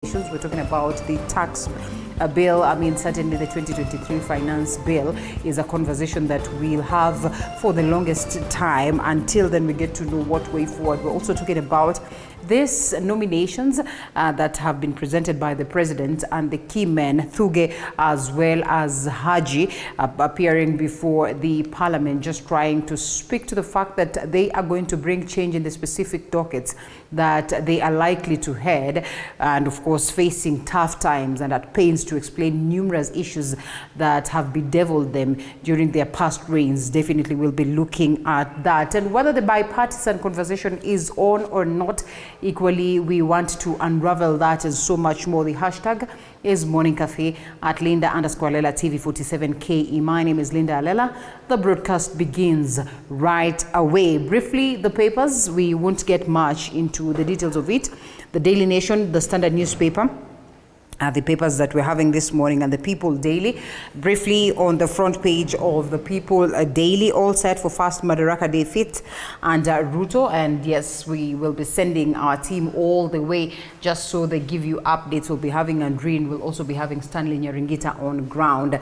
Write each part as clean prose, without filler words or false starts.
We're talking about the tax bill. I mean, certainly the 2023 finance bill is a conversation that we'll have for the longest time. Until then, we get to know what way forward. We're also talking about these nominations that have been presented by the president and the key men, Thuge as well as Haji, appearing before the parliament, just trying to speak to the fact that they are going to bring change in the specific dockets that they are likely to head, and of course facing tough times and at pains to explain numerous issues that have bedeviled them during their past reigns. Definitely we'll be looking at that, and whether the bipartisan conversation is on or not. Equally, we want to unravel that and so much more. The hashtag is Morning Cafe at Linda_Alela TV47KE. My name is Linda Alela. The broadcast begins right away. Briefly, the papers, we won't get much into the details of it. The Daily Nation, the Standard newspaper, the papers that we're having this morning, and the People Daily. Briefly, on the front page of the People Daily, all set for First Madaraka Day fit and Ruto. And yes, we will be sending our team all the way just so they give you updates. We'll be having Andreen, we'll also be having Stanley Nyaringita on ground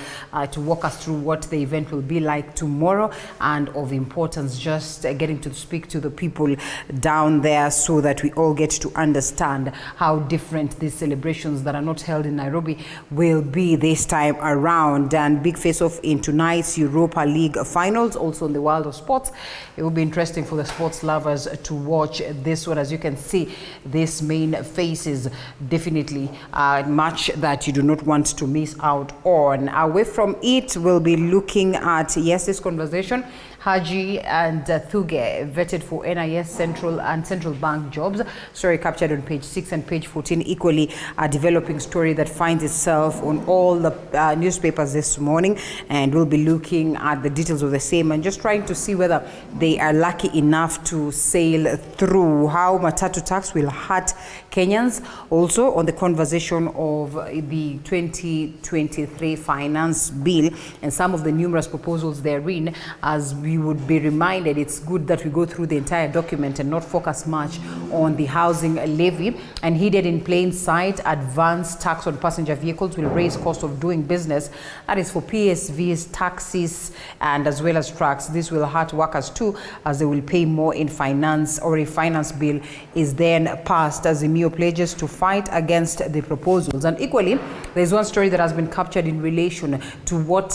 to walk us through what the event will be like tomorrow, and of importance, just getting to speak to the people down there so that we all get to understand how different these celebrations that are not held in Nairobi will be this time around. And big face-off in tonight's Europa League finals. Also in the world of sports, it will be interesting for the sports lovers to watch this one. As you can see, this main faces definitely a match that you do not want to miss out on. Away from it, we'll be looking at, yes, this conversation. Haji and Thuge vetted for NIS Central and Central Bank jobs. Story captured on page 6 and page 14. Equally a developing story that finds itself on all the newspapers this morning, and we'll be looking at the details of the same and just trying to see whether they are lucky enough to sail through. How matatu tax will hurt Kenyans. Also on the conversation of the 2023 finance bill and some of the numerous proposals therein. As we would be reminded, it's good that we go through the entire document and not focus much on the housing levy. And hidden in plain sight, advanced tax on passenger vehicles will raise cost of doing business. That is for PSVs, taxis, and as well as trucks. This will hurt workers too, as they will pay more in finance, or a finance bill is then passed, as the MEO pledges to fight against the proposals. And equally, there's one story that has been captured in relation to what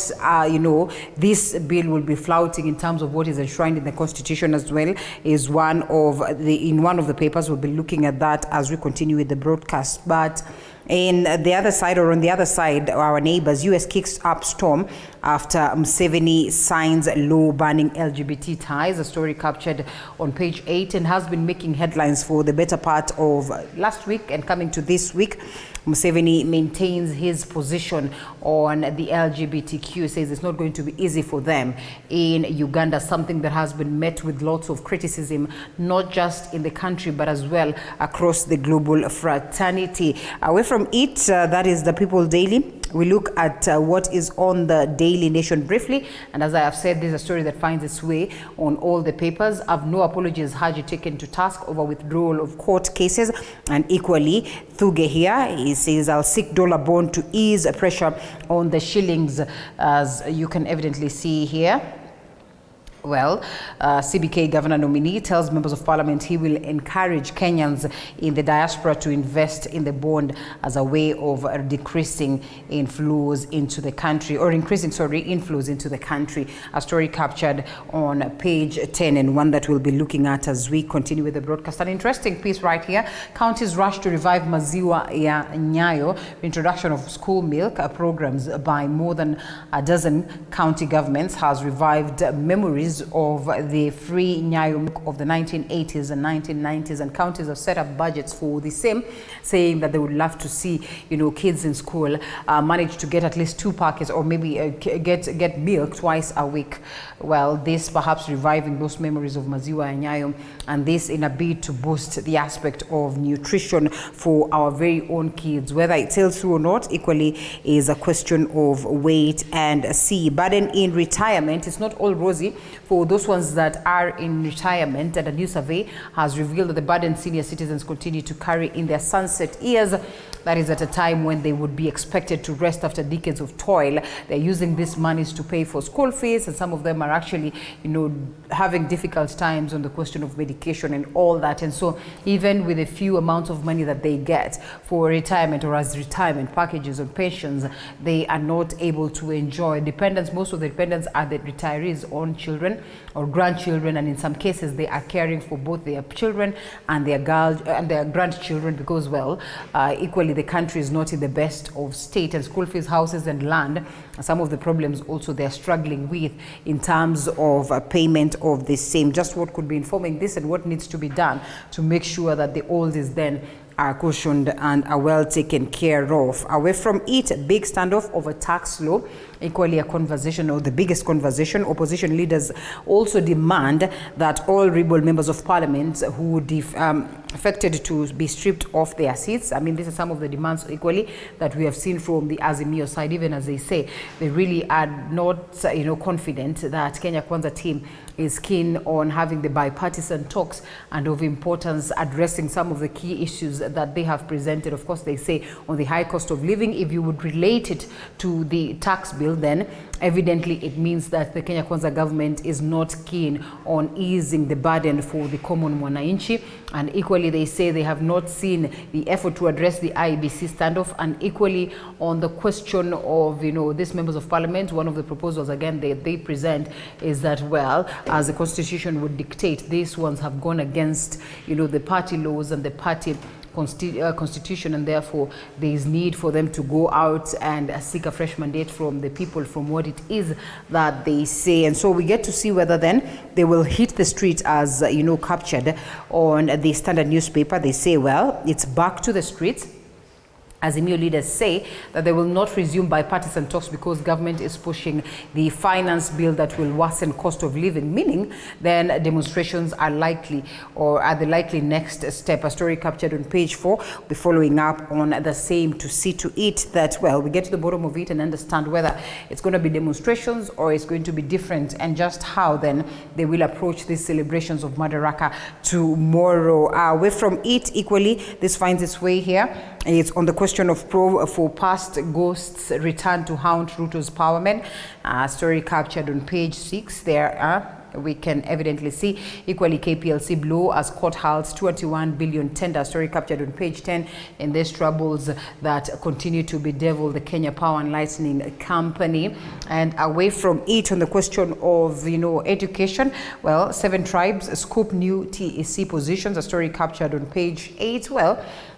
this bill will be flouting in terms of what is enshrined in the Constitution as well. Is one of the papers. We'll be looking at that as we continue with the broadcast. But in the other side, or on the other side, our neighbors, US kicks up storm after Museveni signs law banning LGBT ties. A story captured on page 8 and has been making headlines for the better part of last week and coming to this week. Museveni maintains his position on the LGBTQ, says it's not going to be easy for them in Uganda, something that has been met with lots of criticism, not just in the country, but as well across the global fraternity. Away from it, that is the People Daily. We look at what is on the Daily Nation briefly. And as I have said, this is a story that finds its way on all the papers. Of no apologies, Haji taken to task over withdrawal of court cases. And equally, Thuge here, he says, I'll seek dollar bond to ease pressure on the shillings, as you can evidently see here. Well, CBK governor nominee tells members of parliament he will encourage Kenyans in the diaspora to invest in the bond as a way of decreasing inflows into the country, or increasing, inflows into the country. A story captured on page 10, and one that we'll be looking at as we continue with the broadcast. An interesting piece right here. Counties rush to revive maziwa ya Nyayo. Introduction of school milk programs by more than a dozen county governments has revived memories of the free Nyayo milk of the 1980s and 1990s, and counties have set up budgets for the same, saying that they would love to see, kids in school manage to get at least 2 packets, or maybe get milk twice a week. Well, this perhaps reviving those memories of maziwa ya Nyayo, and this in a bid to boost the aspect of nutrition for our very own kids. Whether it sells through or not, equally is a question of wait and see. But in retirement, it's not all rosy for those ones that are in retirement, and a new survey has revealed that the burden senior citizens continue to carry in their sunset years That is at a time when they would be expected to rest after decades of toil. They're using these monies to pay for school fees, and some of them are actually, having difficult times on the question of medication and all that. And so even with a few amounts of money that they get for retirement or as retirement packages or pensions, they are not able to enjoy. Dependents, most of the dependents are the retirees' own children or grandchildren, and in some cases they are caring for both their children and their grandchildren, because equally the country is not in the best of state, and school fees, houses and land are some of the problems also they're struggling with in terms of payment of the same. Just what could be informing this and what needs to be done to make sure that the oldies then are cushioned and are well taken care of. Away from it, a big standoff over tax law, equally a conversation, or the biggest conversation. Opposition leaders also demand that all rebel members of parliament who would affected to be stripped of their seats. I mean, these are some of the demands equally that we have seen from the Azimio side, even as they say they really are not confident that Kenya Kwanza team is keen on having the bipartisan talks and of importance addressing some of the key issues that they have presented. Of course, they say on the high cost of living, if you would relate it to the tax bill, then evidently it means that the Kenya Kwanza government is not keen on easing the burden for the common mwananchi. And equally, they say they have not seen the effort to address the IEBC standoff. And equally, on the question of, these members of parliament, one of the proposals, again, they present is that, as the constitution would dictate, these ones have gone against, the party laws and the party constitution, and therefore there is need for them to go out and seek a fresh mandate from the people, from what it is that they say. And so we get to see whether then they will hit the street as captured on the Standard newspaper. They say, it's back to the streets. Azimio leaders say that they will not resume bipartisan talks because government is pushing the finance bill that will worsen cost of living, meaning then demonstrations are likely, or are the likely next step. A story captured on page 4. We'll be following up on the same to see to it that, we get to the bottom of it and understand whether it's going to be demonstrations or it's going to be different, and just how then they will approach these celebrations of Madaraka tomorrow. Away from it, equally, this finds its way here. It's on the question of probe for past ghosts return to haunt Ruto's powermen. Story captured on page 6 there. We can evidently see equally KPLC blow as court holds 21 billion tender. Story captured on page 10 in these troubles that continue to bedevil the Kenya Power and Lighting Company. And away from it, on the question of education, 7 tribes scoop new TEC positions. A story captured on page 8.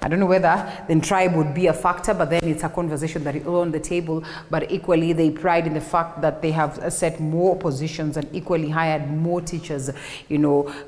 I don't know whether the tribe would be a factor, but then it's a conversation that is on the table. But equally, they pride in the fact that they have set more positions and equally hired more teachers,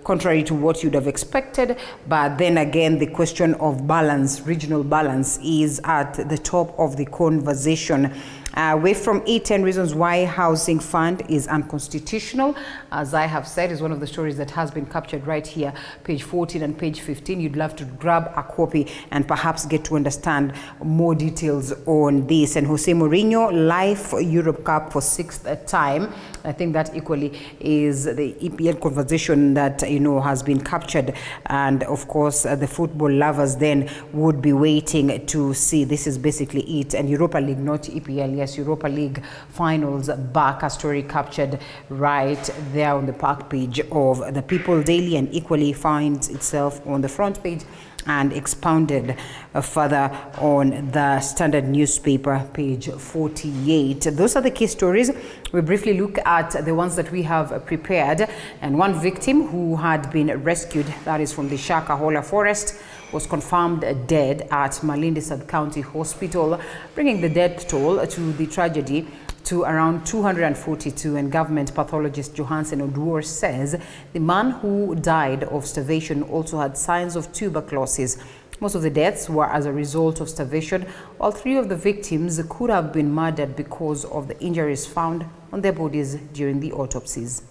contrary to what you'd have expected. But then again, the question of balance, regional balance, is at the top of the conversation. Away from it, 10 reasons why housing fund is unconstitutional. As I have said, is one of the stories that has been captured right here, page 14 and page 15. You'd love to grab a copy and perhaps get to understand more details on this. And Jose Mourinho, live Europe Cup for 6th time. I think that equally is the EPL conversation that, has been captured. And of course, the football lovers then would be waiting to see. This is basically it. And Europa League, not EPL, yes, Europa League finals back. A story captured right there on the back page of the People Daily, and equally finds itself on the front page and expounded further on the Standard newspaper, page 48. Those are the key stories. We briefly look at the ones that we have prepared. And one victim who had been rescued, that is from the Shakahola forest, was confirmed dead at Malindi Sub-County Hospital, bringing the death toll to the tragedy to around 242. And government pathologist Johansen Oduor says the man who died of starvation also had signs of tuberculosis. Most of the deaths were as a result of starvation, while 3 of the victims could have been murdered because of the injuries found on their bodies during the autopsies.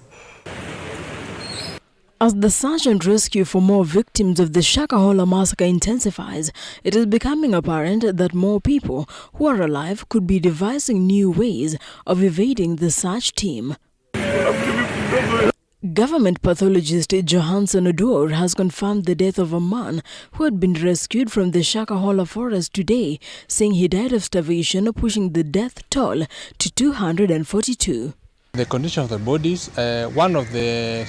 As the search and rescue for more victims of the Shakahola massacre intensifies, it is becoming apparent that more people who are alive could be devising new ways of evading the search team. Government pathologist Johansson Odor has confirmed the death of a man who had been rescued from the Shakahola forest today, saying he died of starvation, pushing the death toll to 242. The condition of the bodies, one of the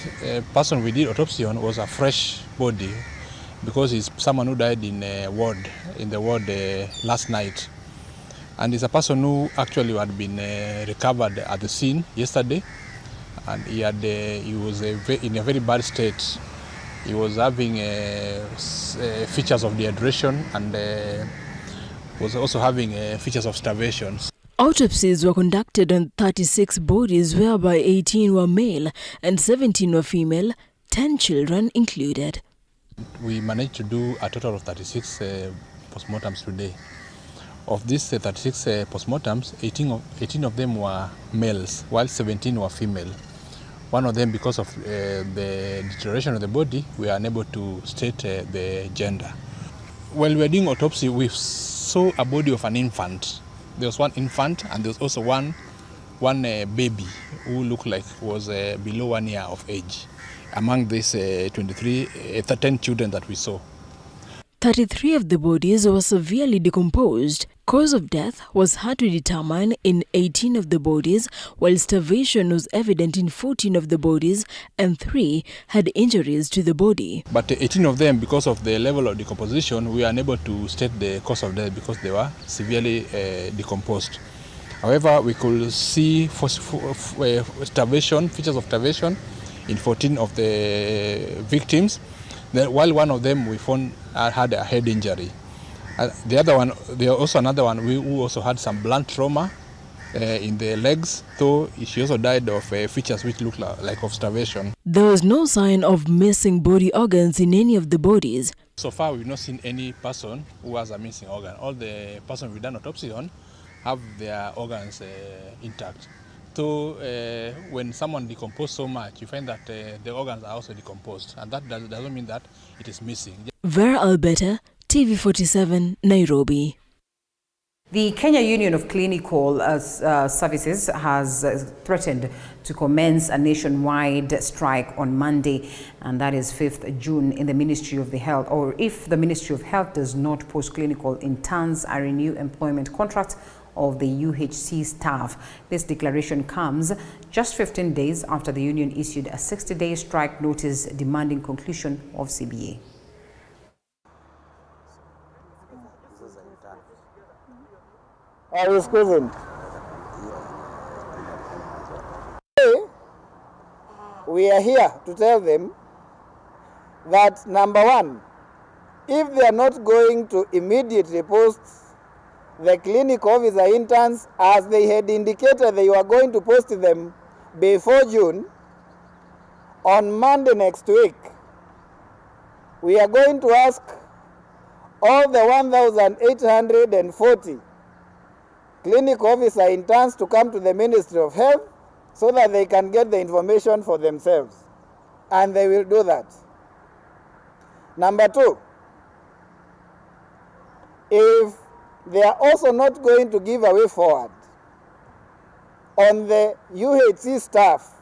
person we did autopsy on was a fresh body because he's someone who died in the ward last night. And it's a person who actually had been recovered at the scene yesterday. And he was in a very bad state. He was having features of dehydration and was also having features of starvation. Autopsies were conducted on 36 bodies, whereby 18 were male and 17 were female, 10 children included. We managed to do a total of 36 postmortems today. Of these 36 postmortems, 18 of them were males, while 17 were female. One of them, because of the deterioration of the body, we are unable to state the gender. While we were doing autopsy, we saw a body of an infant. There was one infant, and there was also one baby who looked like was below 1 year of age among these 10 children that we saw. 33 of the bodies were severely decomposed. Cause of death was hard to determine in 18 of the bodies, while starvation was evident in 14 of the bodies and 3 had injuries to the body. But 18 of them, because of the level of decomposition, we are unable to state the cause of death because they were severely decomposed. However, we could see starvation, features of starvation in 14 of the victims, while one of them we found had a head injury. The other one, there was also another one who also had some blunt trauma in the legs, though she also died of features which looked like of starvation. There was no sign of missing body organs in any of the bodies. So far, we've not seen any person who has a missing organ. All the persons we've done autopsy on have their organs intact. So when someone decomposes so much, you find that the organs are also decomposed, and that doesn't mean that it is missing. Vera Albeta, TV47, Nairobi. The Kenya Union of Clinical Services has threatened to commence a nationwide strike on Monday, and that is 5th June in the Ministry of the Health, or if the Ministry of Health does not post clinical interns a renew employment contract of the UHC staff. This declaration comes just 15 days after the union issued a 60-day strike notice demanding conclusion of CBA. We are here to tell them that, number one, if they are not going to immediately post the clinic officer interns as they had indicated they were going to post them before June, on Monday next week, we are going to ask all the 1,840 clinic officer interns to come to the Ministry of Health so that they can get the information for themselves. And they will do that. Number two, if they are also not going to give a way forward on the UHC staff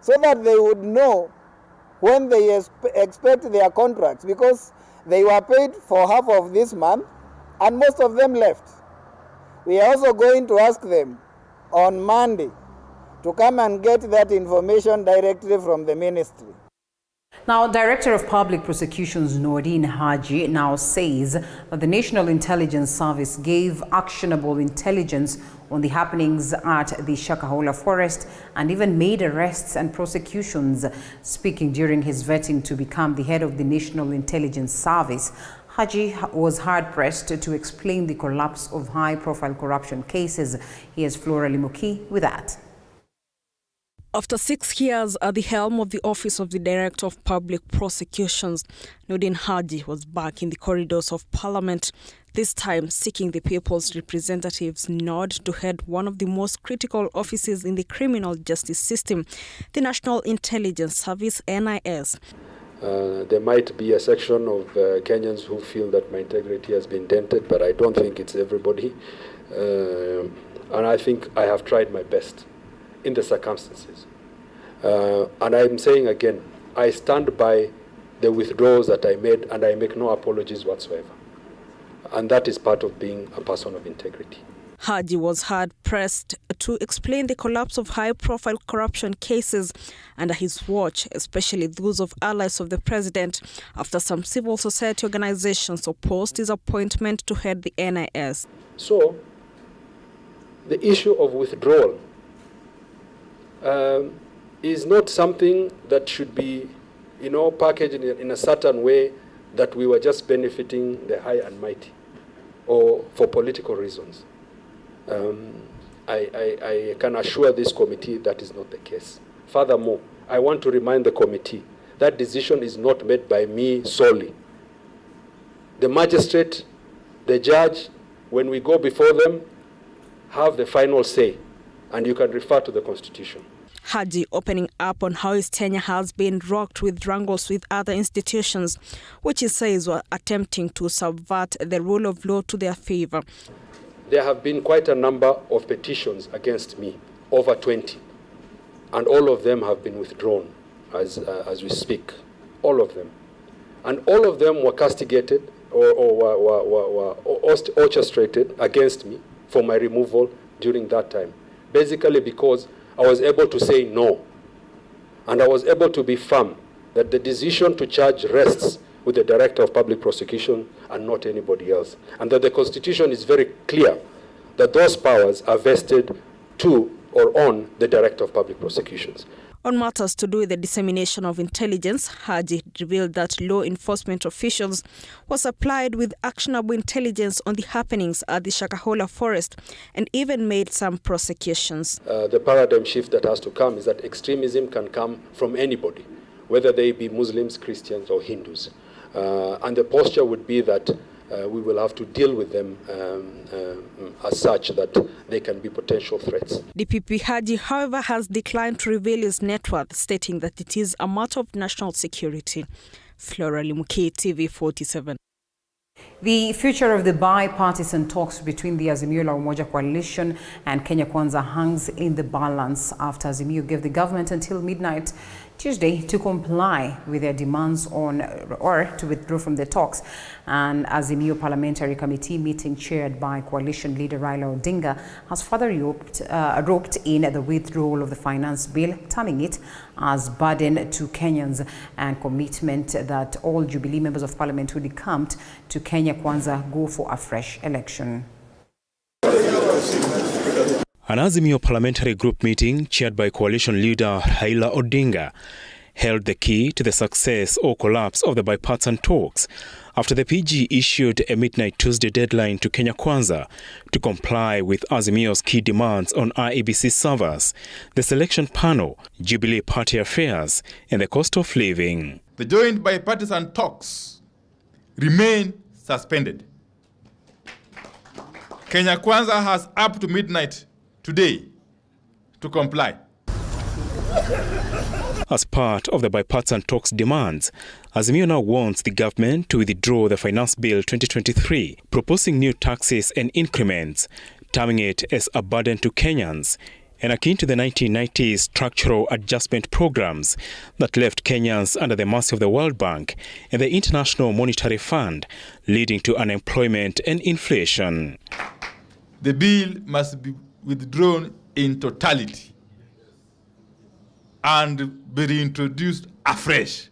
so that they would know when they expect their contracts, because they were paid for half of this month and most of them left. We are also going to ask them on Monday to come and get that information directly from the ministry. Now, Director of Public Prosecutions Nordin Haji now says that the National Intelligence Service gave actionable intelligence on the happenings at the Shakahola forest and even made arrests and prosecutions. Speaking during his vetting to become the head of the National Intelligence Service, Haji was hard-pressed to explain the collapse of high-profile corruption cases. Here's Flora Limuki with that. After 6 years at the helm of the Office of the Director of Public Prosecutions, Nordin Haji was back in the corridors of Parliament, this time seeking the people's representatives' nod to head one of the most critical offices in the criminal justice system, the National Intelligence Service, NIS. There might be a section of Kenyans who feel that my integrity has been dented, but I don't think it's everybody. And I think I have tried my best in the circumstances. And I'm saying again, I stand by the withdrawals that I made, and I make no apologies whatsoever. And that is part of being a person of integrity. Haji was hard-pressed to explain the collapse of high-profile corruption cases under his watch, especially those of allies of the president, after some civil society organizations opposed his appointment to head the NIS. So, the issue of withdrawal is not something that should be, packaged in a certain way that we were just benefiting the high and mighty or for political reasons. I can assure this committee that is not the case. Furthermore, I want to remind the committee that decision is not made by me solely. The magistrate, the judge, when we go before them, have the final say, and you can refer to the Constitution. Haji opening up on how his tenure has been rocked with wrangles with other institutions, which he says were attempting to subvert the rule of law to their favor. There have been quite a number of petitions against me, over 20, and all of them have been withdrawn as we speak, all of them. And all of them were castigated or were orchestrated against me for my removal during that time, basically because I was able to say no, and I was able to be firm that the decision to charge rests with the Director of Public Prosecution and not anybody else. And that the Constitution is very clear that those powers are vested to or on the Director of Public Prosecutions. On matters to do with the dissemination of intelligence, Haji revealed that law enforcement officials were supplied with actionable intelligence on the happenings at the Shakahola forest and even made some prosecutions. The paradigm shift that has to come is that extremism can come from anybody, whether they be Muslims, Christians, or Hindus. And the posture would be that we will have to deal with them as such that they can be potential threats. DPP Haji, however, has declined to reveal his net worth, stating that it is a matter of national security. Flora Limuke, TV 47. The future of the bipartisan talks between the Azimio la Umoja coalition and Kenya Kwanza hangs in the balance after Azimio gave the government until midnight Tuesday to comply with their demands on or to withdraw from the talks. An Azimio parliamentary committee meeting chaired by coalition leader Raila Odinga has further roped in the withdrawal of the finance bill, terming it as burden to Kenyans and commitment that all Jubilee members of parliament who decamped to Kenya Kwanza go for a fresh election. An Azimio parliamentary group meeting chaired by coalition leader Raila Odinga held the key to the success or collapse of the bipartisan talks after the PG issued a midnight Tuesday deadline to Kenya Kwanza to comply with Azimio's key demands on IEBC servers, the selection panel, Jubilee Party affairs, and the cost of living. The joint bipartisan talks remain suspended. Kenya Kwanza has up to midnight today to comply. As part of the bipartisan talks demands, Azimio now wants the government to withdraw the Finance Bill 2023, proposing new taxes and increments, terming it as a burden to Kenyans, and akin to the 1990s structural adjustment programs that left Kenyans under the mercy of the World Bank and the International Monetary Fund, leading to unemployment and inflation. The bill must be withdrawn in totality and be reintroduced afresh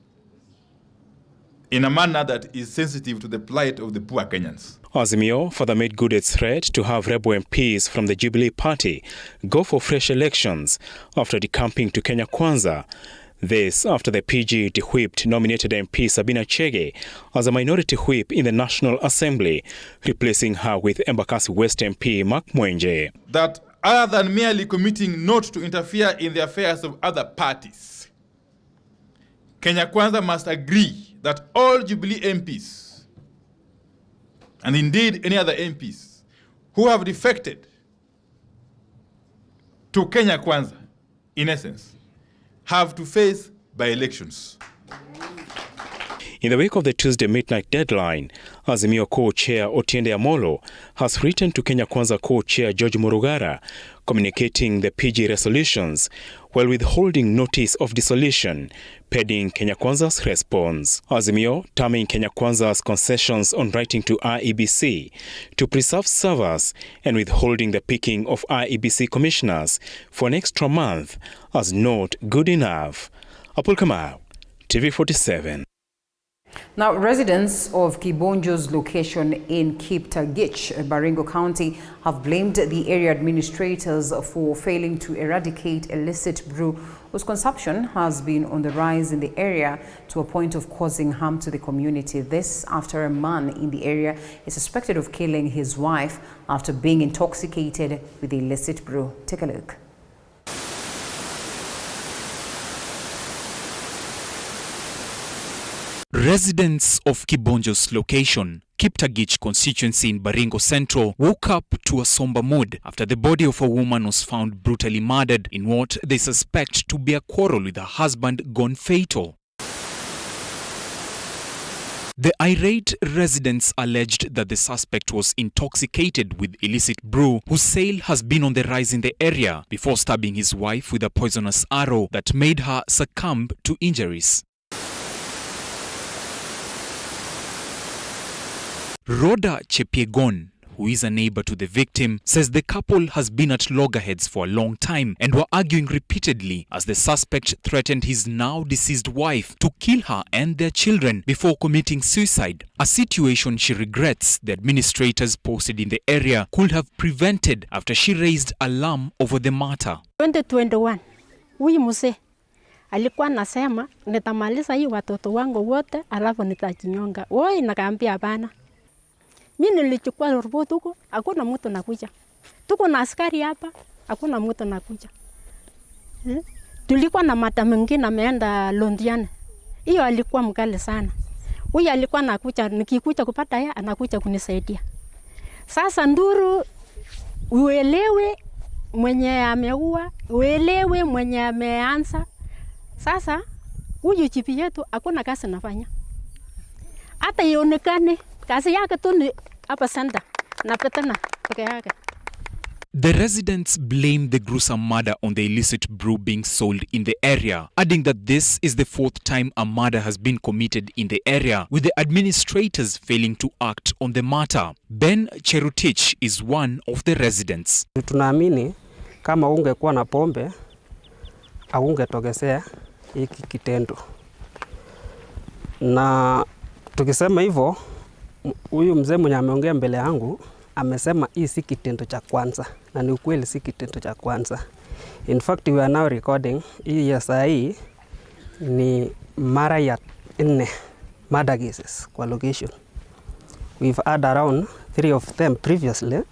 in a manner that is sensitive to the plight of the poor Kenyans. Azimio further made good its threat to have rebel MPs from the Jubilee Party go for fresh elections after decamping to Kenya Kwanza. This after the PG de-whipped nominated MP Sabina Chege as a minority whip in the National Assembly, replacing her with Embakasi West MP Mark Mwenje. That other than merely committing not to interfere in the affairs of other parties, Kenya Kwanza must agree that all Jubilee MPs, and indeed any other MPs, who have defected to Kenya Kwanza, in essence, have to face by-elections. In the wake of the Tuesday midnight deadline, Azimio co-chair Otiende Amolo has written to Kenya Kwanza co-chair George Murugara, communicating the PG resolutions, while withholding notice of dissolution pending Kenya Kwanza's response. Azimio terming Kenya Kwanza's concessions on writing to IEBC to preserve servers and withholding the picking of IEBC commissioners for an extra month as not good enough. Apul Kamau, TV47. Now, residents of Kibonjo's location in Kiptagich, Baringo County, have blamed the area administrators for failing to eradicate illicit brew, whose consumption has been on the rise in the area to a point of causing harm to the community. This after a man in the area is suspected of killing his wife after being intoxicated with the illicit brew. Take a look. Residents of Kibonjo's location, Kiptagich constituency in Baringo Central, woke up to a somber mood after the body of a woman was found brutally murdered in what they suspect to be a quarrel with her husband gone fatal. The irate residents alleged that the suspect was intoxicated with illicit brew, whose sale has been on the rise in the area, before stabbing his wife with a poisonous arrow that made her succumb to injuries. Rhoda Chepiegon, who is a neighbor to the victim, says the couple has been at loggerheads for a long time and were arguing repeatedly as the suspect threatened his now deceased wife to kill her and their children before committing suicide, a situation she regrets the administrators posted in the area could have prevented after she raised alarm over the matter. 2021, huyu mzee alikuwa nasema nitamaliza hii watoto wangu wote alafu nitajinyonga. Woi nakaambia hapana. Mimi nilichukua report huko, hakuna mtu nakuja. Tuko na askari hapa, hakuna mtu nakuja. Tulikuwa na madam mwingine ameenda Londiane. Hiyo alikuwa mkali sana. Huyu alikuwa nakuja, nikikuja kupata yeye anakuja kunisaidia. Sasa nduru uelewe mwenye ameua, uelewe mwenye ameanza. Sasa huyu chipi yetu hakuna kazi nafanya. Hata ionekane kazi yake tu ni hapa sanda na petana peke yake. The residents blame the gruesome murder on the illicit brew being sold in the area, adding that this is the fourth time a murder has been committed in the area, with the administrators failing to act on the matter. Ben Cherutich is one of the residents. Tunaamini kama ungekuwa na pombe aungetokesea hiki kitendo. Na tukisema hivyo, huyu mzee mwenye ameongea mbele yangu amesema hii si kitendo cha kwanza, na ni ukweli si kitendo cha kwanza. In fact, we are now recording hii ya saa hii ni mara ya 4 murder cases kwa location. We've had around 3 of them previously,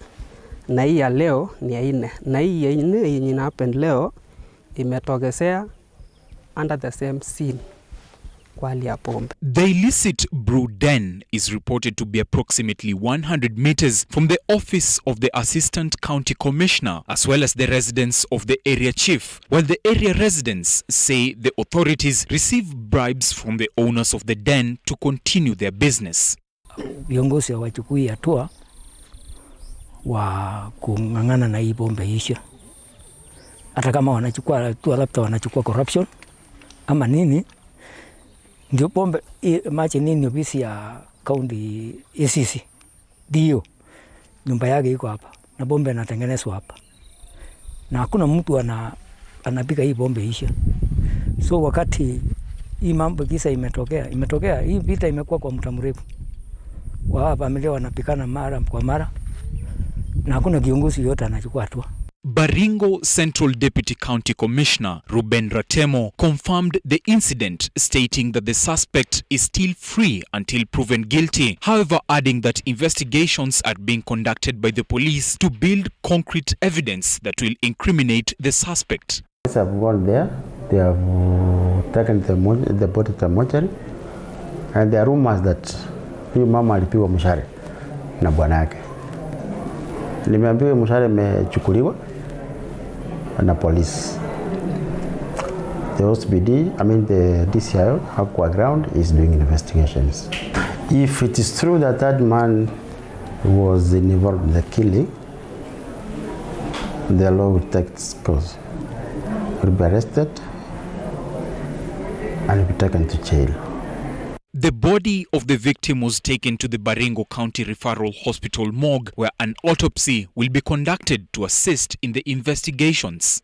na hii ya leo ni ya 4. Na hii ya 4 yenye ina happen leo imetokezea under the same scene. The illicit brew den is reported to be approximately 100 meters from the office of the Assistant County Commissioner, as well as the residence of the area chief, while the area residents say the authorities receive bribes from the owners of the den to continue their business. Viongozi hawachukui hatua wa kung'ang'ana na hii pombe isha. Hata kama wanachukua hatua, labda wanachukua corruption ama nini, ndio pombe machi nini ofisi ya county ACC ndio nyumba yake iko hapa na pombe inatengenezwa hapa, na hakuna mtu anapika hii pombe isha. So wakati hii mambo kisa imetokea hii vita imekuwa kwa muda mrefu, wa hapa familia wanapikana mara kwa mara na hakuna kiongozi yote anachukua hatua. Baringo Central Deputy County Commissioner Ruben Ratemo confirmed the incident, stating that the suspect is still free until proven guilty, however adding that investigations are being conducted by the police to build concrete evidence that will incriminate the suspect. Police have gone there, they have taken the body to the mortuary, and there are rumors that huyu mama alipigwa mshale na bwana yake. Nimeambiwa mshale imechukuliwa na police. The OCPD, the DCI, Aqua Ground, is doing investigations. If it is true that that man was involved in the killing, the law will take its course. will be arrested and will be taken to jail. The body of the victim was taken to the Baringo County Referral Hospital morgue, where an autopsy will be conducted to assist in the investigations.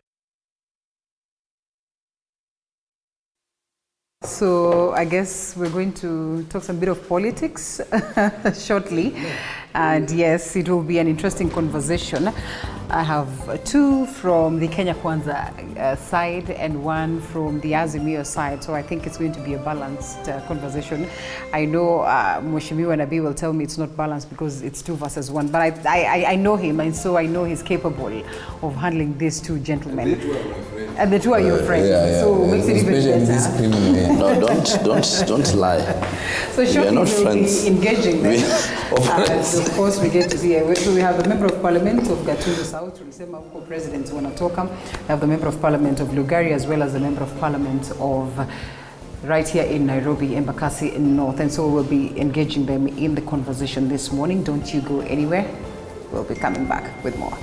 So I guess we're going to talk some bit of politics shortly. And yes, it will be an interesting conversation. I have two from the Kenya Kwanza side and one from the Azimio side. So I think it's going to be a balanced conversation. I know Mheshimiwa Nabii will tell me it's not balanced because it's 2 versus 1. But I know him, and so I know he's capable of handling these two gentlemen. And the two are your friends, so makes it even better. No, don't lie. So shortly we'll be engaging them. Of course, we get to see. So we have the member of parliament of Gatundu South, Tulisema huko president wanatoka. We have the member of parliament of Lugari, as well as the member of parliament of right here in Nairobi, Embakasi in North. And so we'll be engaging them in the conversation this morning. Don't you go anywhere. We'll be coming back with more.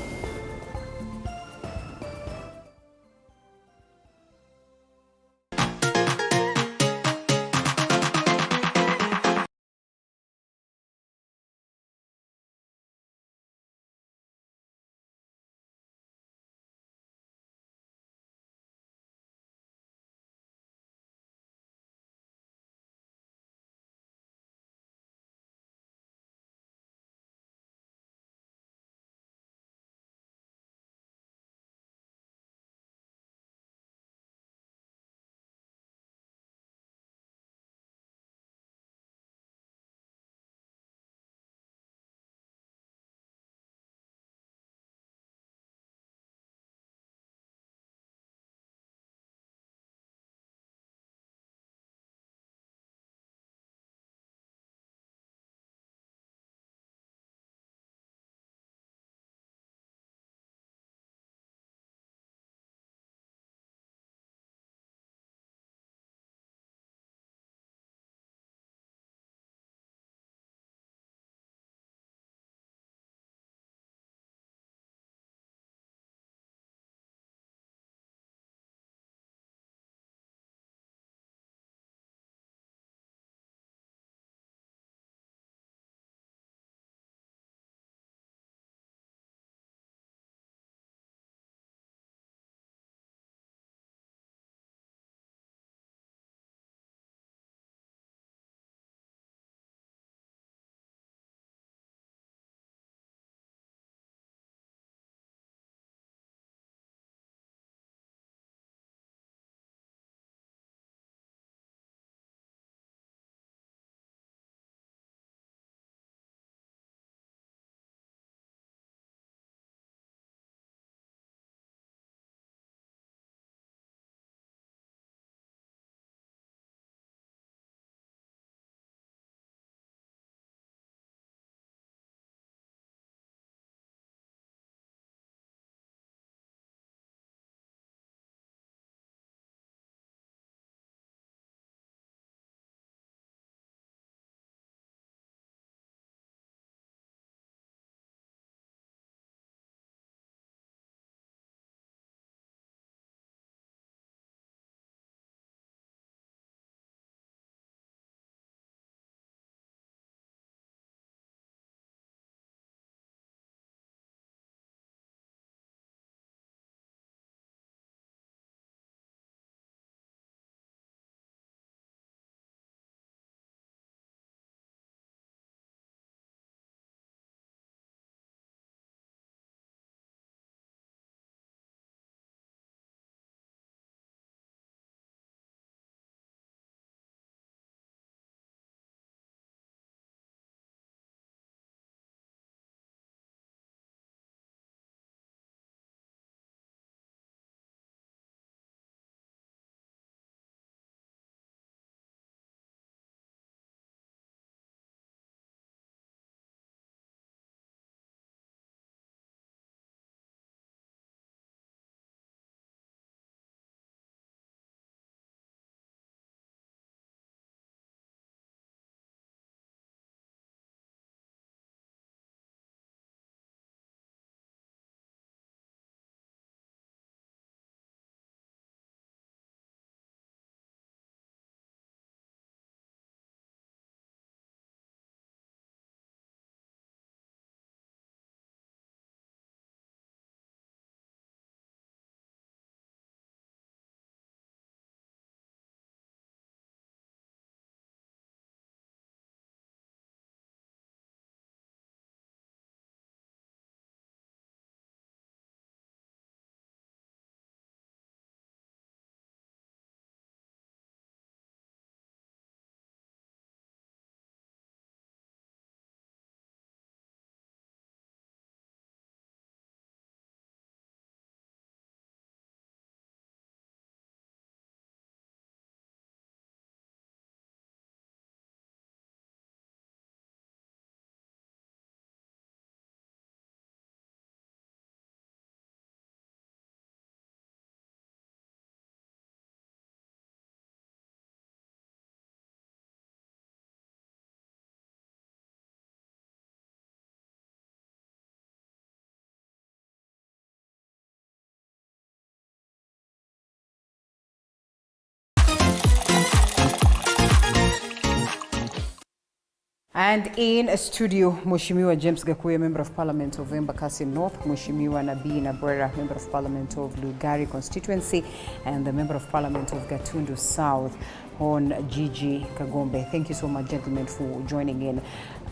And in a studio, Mheshimiwa James Gakuya, Member of Parliament of Embakasi North, Mheshimiwa Nabii Nabwera, Member of Parliament of Lugari Constituency, and the Member of Parliament of Gatundu South, Hon Gigi Kagombe. Thank you so much, gentlemen, for joining in.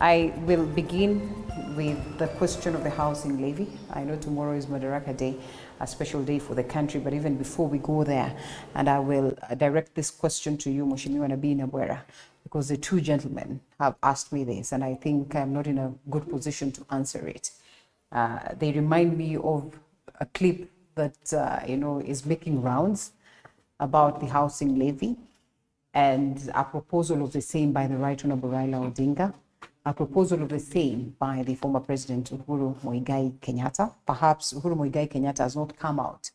I will begin with the question of the housing levy. I know tomorrow is Madaraka Day, a special day for the country, but even before we go there, and I will direct this question to you, Mheshimiwa Nabii Nabwera, because the two gentlemen have asked me this, and I think I'm not in a good position to answer it. They remind me of a clip that is making rounds about the housing levy and a proposal of the same by the Right Honorable Raila Odinga, a proposal of the same by the former President Uhuru Muigai Kenyatta. Perhaps Uhuru Muigai Kenyatta has not come out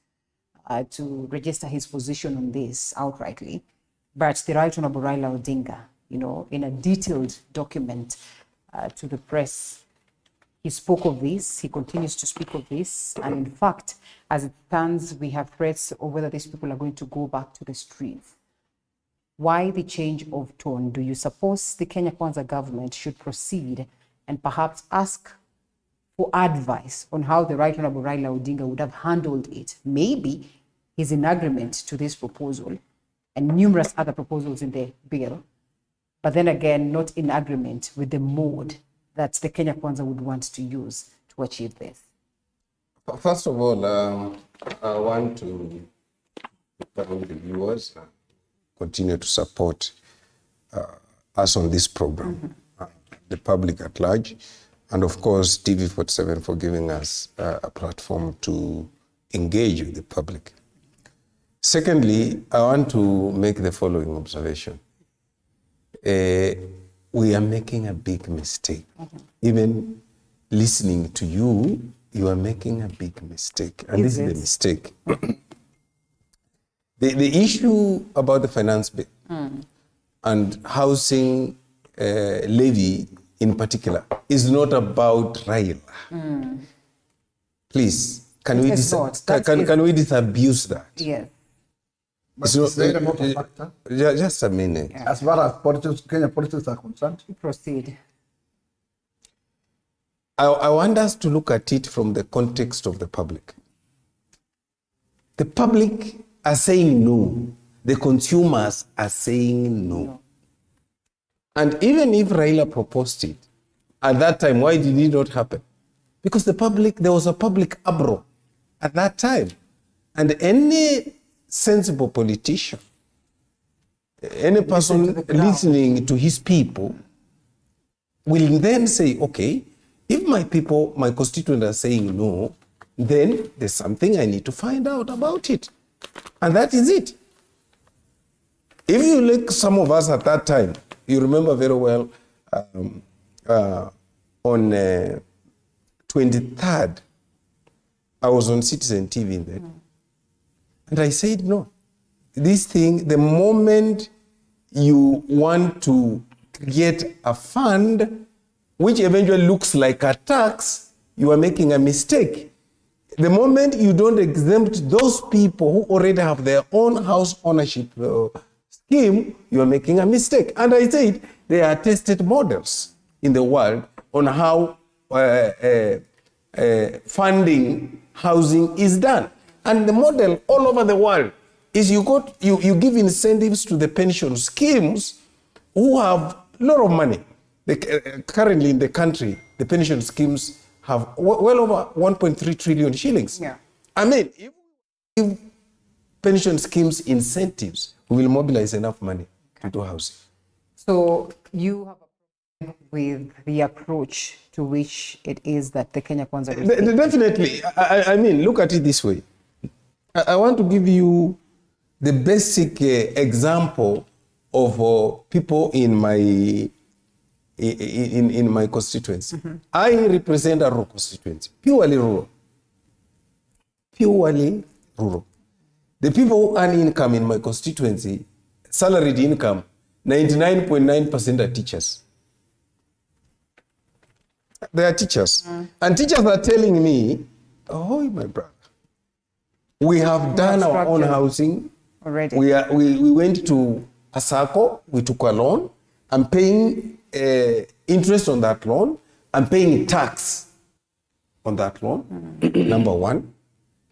to register his position on this outrightly, but the Right Honorable Raila Odinga, in a detailed document to the press, he spoke of this, he continues to speak of this, and in fact, as it stands, we have threats of whether these people are going to go back to the streets. Why the change of tone? Do you suppose the Kenya Kwanza government should proceed and perhaps ask for advice on how the Right Honorable Raila Odinga would have handled it? Maybe he's in agreement to this proposal and numerous other proposals in the bill, but then again, not in agreement with the mode that the Kenya Kwanza would want to use to achieve this. First of all, I want to thank the viewers, continue to support us on this program, the public at large, and of course, TV47 for giving us a platform to engage with the public. Secondly, I want to make the following observation. We are making a big mistake. Even listening to you, you are making a big mistake. And this is the mistake. The issue about the finance bill and housing levy in particular is not about Raila. Please, can we disabuse that? Yes. But is there not a factor? Just a minute. Yeah. As far as politics, Kenya politics are concerned? Proceed. I want us to look at it from the context of the public. The public are saying no. The consumers are saying no. And even if Raila proposed it, at that time, why did it not happen? Because there was a public uproar at that time. And any sensible politician, any person listening to his people will then say, okay, if my people, my constituents are saying no, then there's something I need to find out about it. And that is it. If you look, some of us at that time, you remember very well, on 23rd, I was on Citizen TV then. And I said, no, this thing, the moment you want to get a fund, which eventually looks like a tax, you are making a mistake. The moment you don't exempt those people who already have their own house ownership scheme, you are making a mistake. And I said, there are tested models in the world on how funding housing is done. And the model all over the world is you give incentives to the pension schemes who have a lot of money. Currently in the country, the pension schemes have well over 1.3 trillion shillings. Yeah. I mean, if we give pension schemes incentives, we will mobilize enough money to do housing. So you have a problem with the approach to which it is that the Kenya Kwanza... Definitely. I mean, look at it this way. I want to give you the basic example of people in my constituency. I represent a rural constituency, purely rural. Purely rural. The people who earn income in my constituency, salaried income, 99.9% are teachers. They are teachers. And teachers are telling me, oh, my brother, we have done our own housing already. We went to Asako, we took a loan. I'm paying interest on that loan. I'm paying tax on that loan, number one.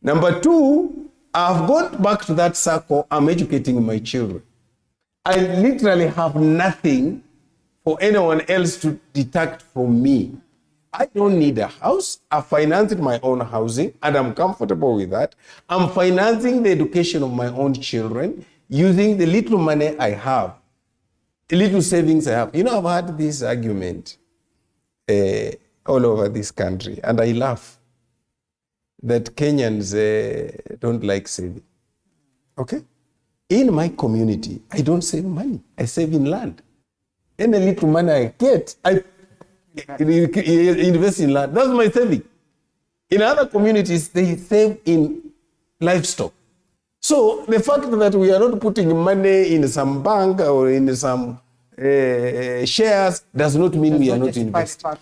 Number two, I've gone back to that circle. I'm educating my children. I literally have nothing for anyone else to deduct from me. I don't need a house. I financed my own housing and I'm comfortable with that. I'm financing the education of my own children using the little money I have, the little savings I have. You know, I've had this argument all over this country and I laugh that Kenyans don't like saving. Okay? In my community, I don't save money. I save in land. Any little money I get, I invest in land. That's my saving. In other communities, they save in livestock. So the fact that we are not putting money in some bank or in some shares does not mean we are not investing.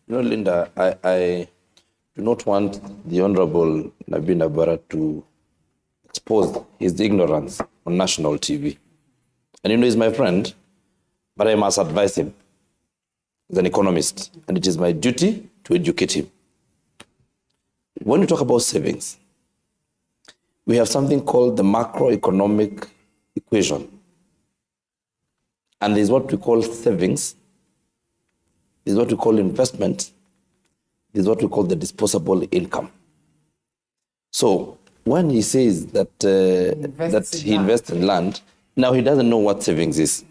Linda, I do not want the Honorable Nabina Bara to expose his ignorance on national TV. And he's my friend, but I must advise him as an economist, and it is my duty to educate him. When you talk about savings, we have something called the macroeconomic equation. And there's what we call savings, there's what we call investment, there's what we call the disposable income. So when he says that, he invests in land, now he doesn't know what savings is.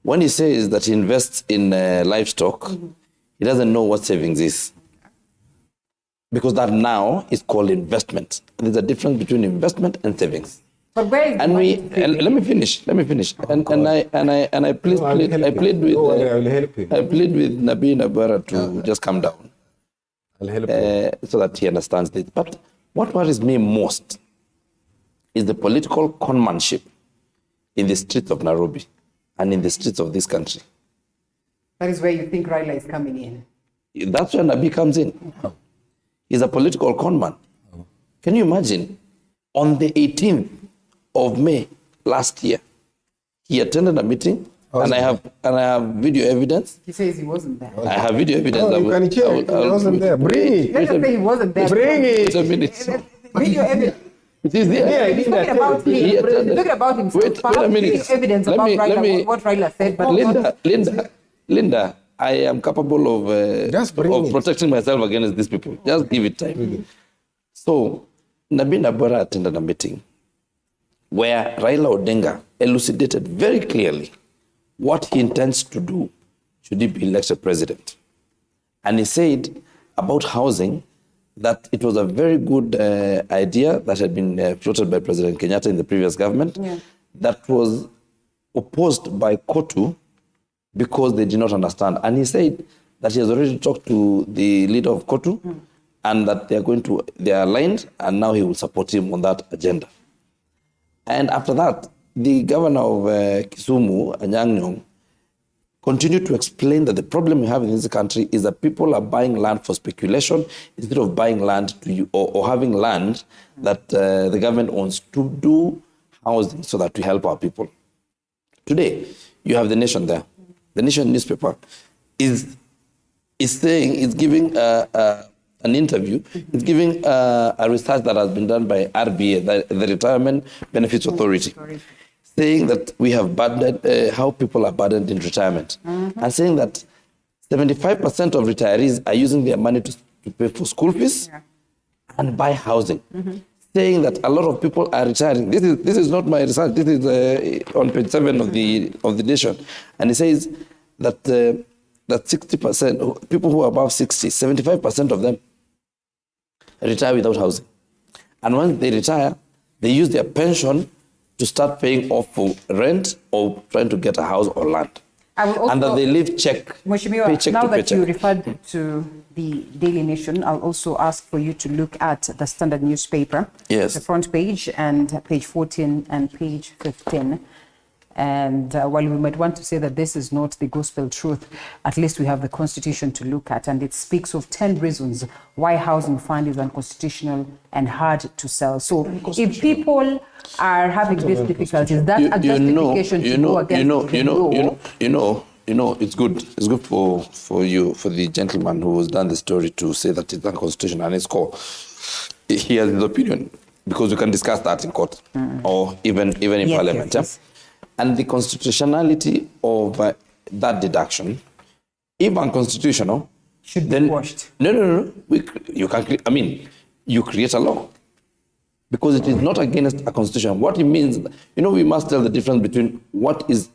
When he says that he invests in livestock, he doesn't know what savings is. Because that now is called investment. There's a difference between investment and savings. But where is and let me finish. And I plead with Nabina Bara to just calm down. I'll help so that he understands this. But what worries me most is the political conmanship in the streets of Nairobi and in the streets of this country. That is where you think Raila is coming in. That's where Nabi comes in. He's a political conman. Can you imagine? On the 18th of May last year, he attended a meeting, and I have video evidence. He says he wasn't there. I have video evidence. Oh, you can check. He wasn't there. Bring it. Let us say he wasn't there. Bring it. Wait a minute. Video evidence. It is there. Yeah, He's talking about him. He's talking about himself. Wait a minute. Evidence about Raila, what Raila said. But Linda, I am capable of protecting myself against these people. Just give it time. So, Nabina Bara attended a meeting where Raila Odinga elucidated very clearly what he intends to do should he be elected president. And he said about housing that it was a very good idea that had been floated by President Kenyatta in the previous government that was opposed by KOTU because they did not understand. And he said that he has already talked to the leader of KOTU and that they are aligned, and now he will support him on that agenda. And after that, the governor of Kisumu, Anyang' Nyong'o, continued to explain that the problem we have in this country is that people are buying land for speculation instead of buying land or having land that the government owns to do housing so that we help our people. Today, you have The Nation there. The Nation newspaper is giving an interview. It's giving a research that has been done by RBA, the Retirement Benefits Authority, saying that we have burdened, how people are burdened in retirement, and saying that 75% of retirees are using their money to pay for school fees and buy housing. Saying that a lot of people are retiring. This is not my research. This is on page 7 of the Nation, and it says that that 60% people who are above 60, 75% of them retire without housing, and when they retire, they use their pension to start paying off for rent or trying to get a house or land. And that they live paycheck now to that paycheck. you referred to the Daily Nation, I'll also ask for you to look at the Standard newspaper. Yes. The front page and page 14 and page 15. And while we might want to say that this is not the gospel truth, at least we have the Constitution to look at, and it speaks of 10 reasons why housing fund is unconstitutional and hard to sell. So if people are having these difficulties, that's a justification to go against the law. it's good. It's good for you, for the gentleman who has done the story to say that it's unconstitutional and it's core. He has his opinion because we can discuss that in court or even in parliament. Yes. And the constitutionality of that deduction, if unconstitutional, should be washed. No. You create a law because it is not against a constitution. What it means, we must tell the difference between what is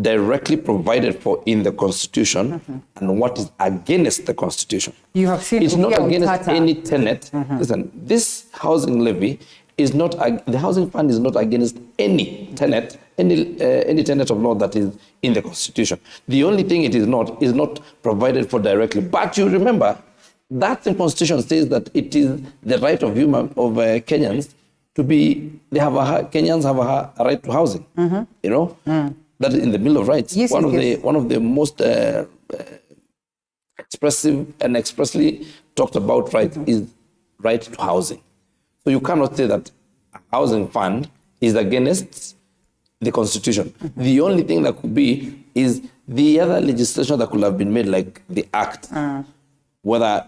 directly provided for in the constitution and what is against the constitution. You have seen it's not against any tenet. Listen, this housing levy is not, the housing fund is not against any tenet, any tenet of law that is in the constitution. The only thing it is not provided for directly. But you remember that the constitution says that it is the right of Kenyans to be. Kenyans have a right to housing. That is in the Bill of Rights. Yes, one of the most expressive and expressly talked about rights is right to housing. So you cannot say that a housing fund is against the constitution. The only thing that could be is the other legislation that could have been made, like the act. Whether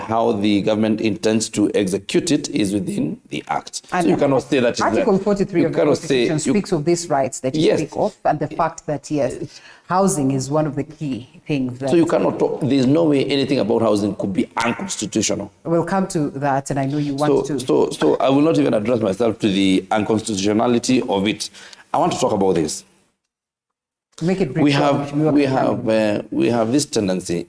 how the government intends to execute it is within the act. And so you cannot say that Article 43 of the Constitution speaks of these rights that you speak of, and the fact that, yes, housing is one of the key things. So you cannot talk, there's no way anything about housing could be unconstitutional. We'll come to that, and I know you want to. So I will not even address myself to the unconstitutionality of it. I want to talk about this. Make it brief. We have this tendency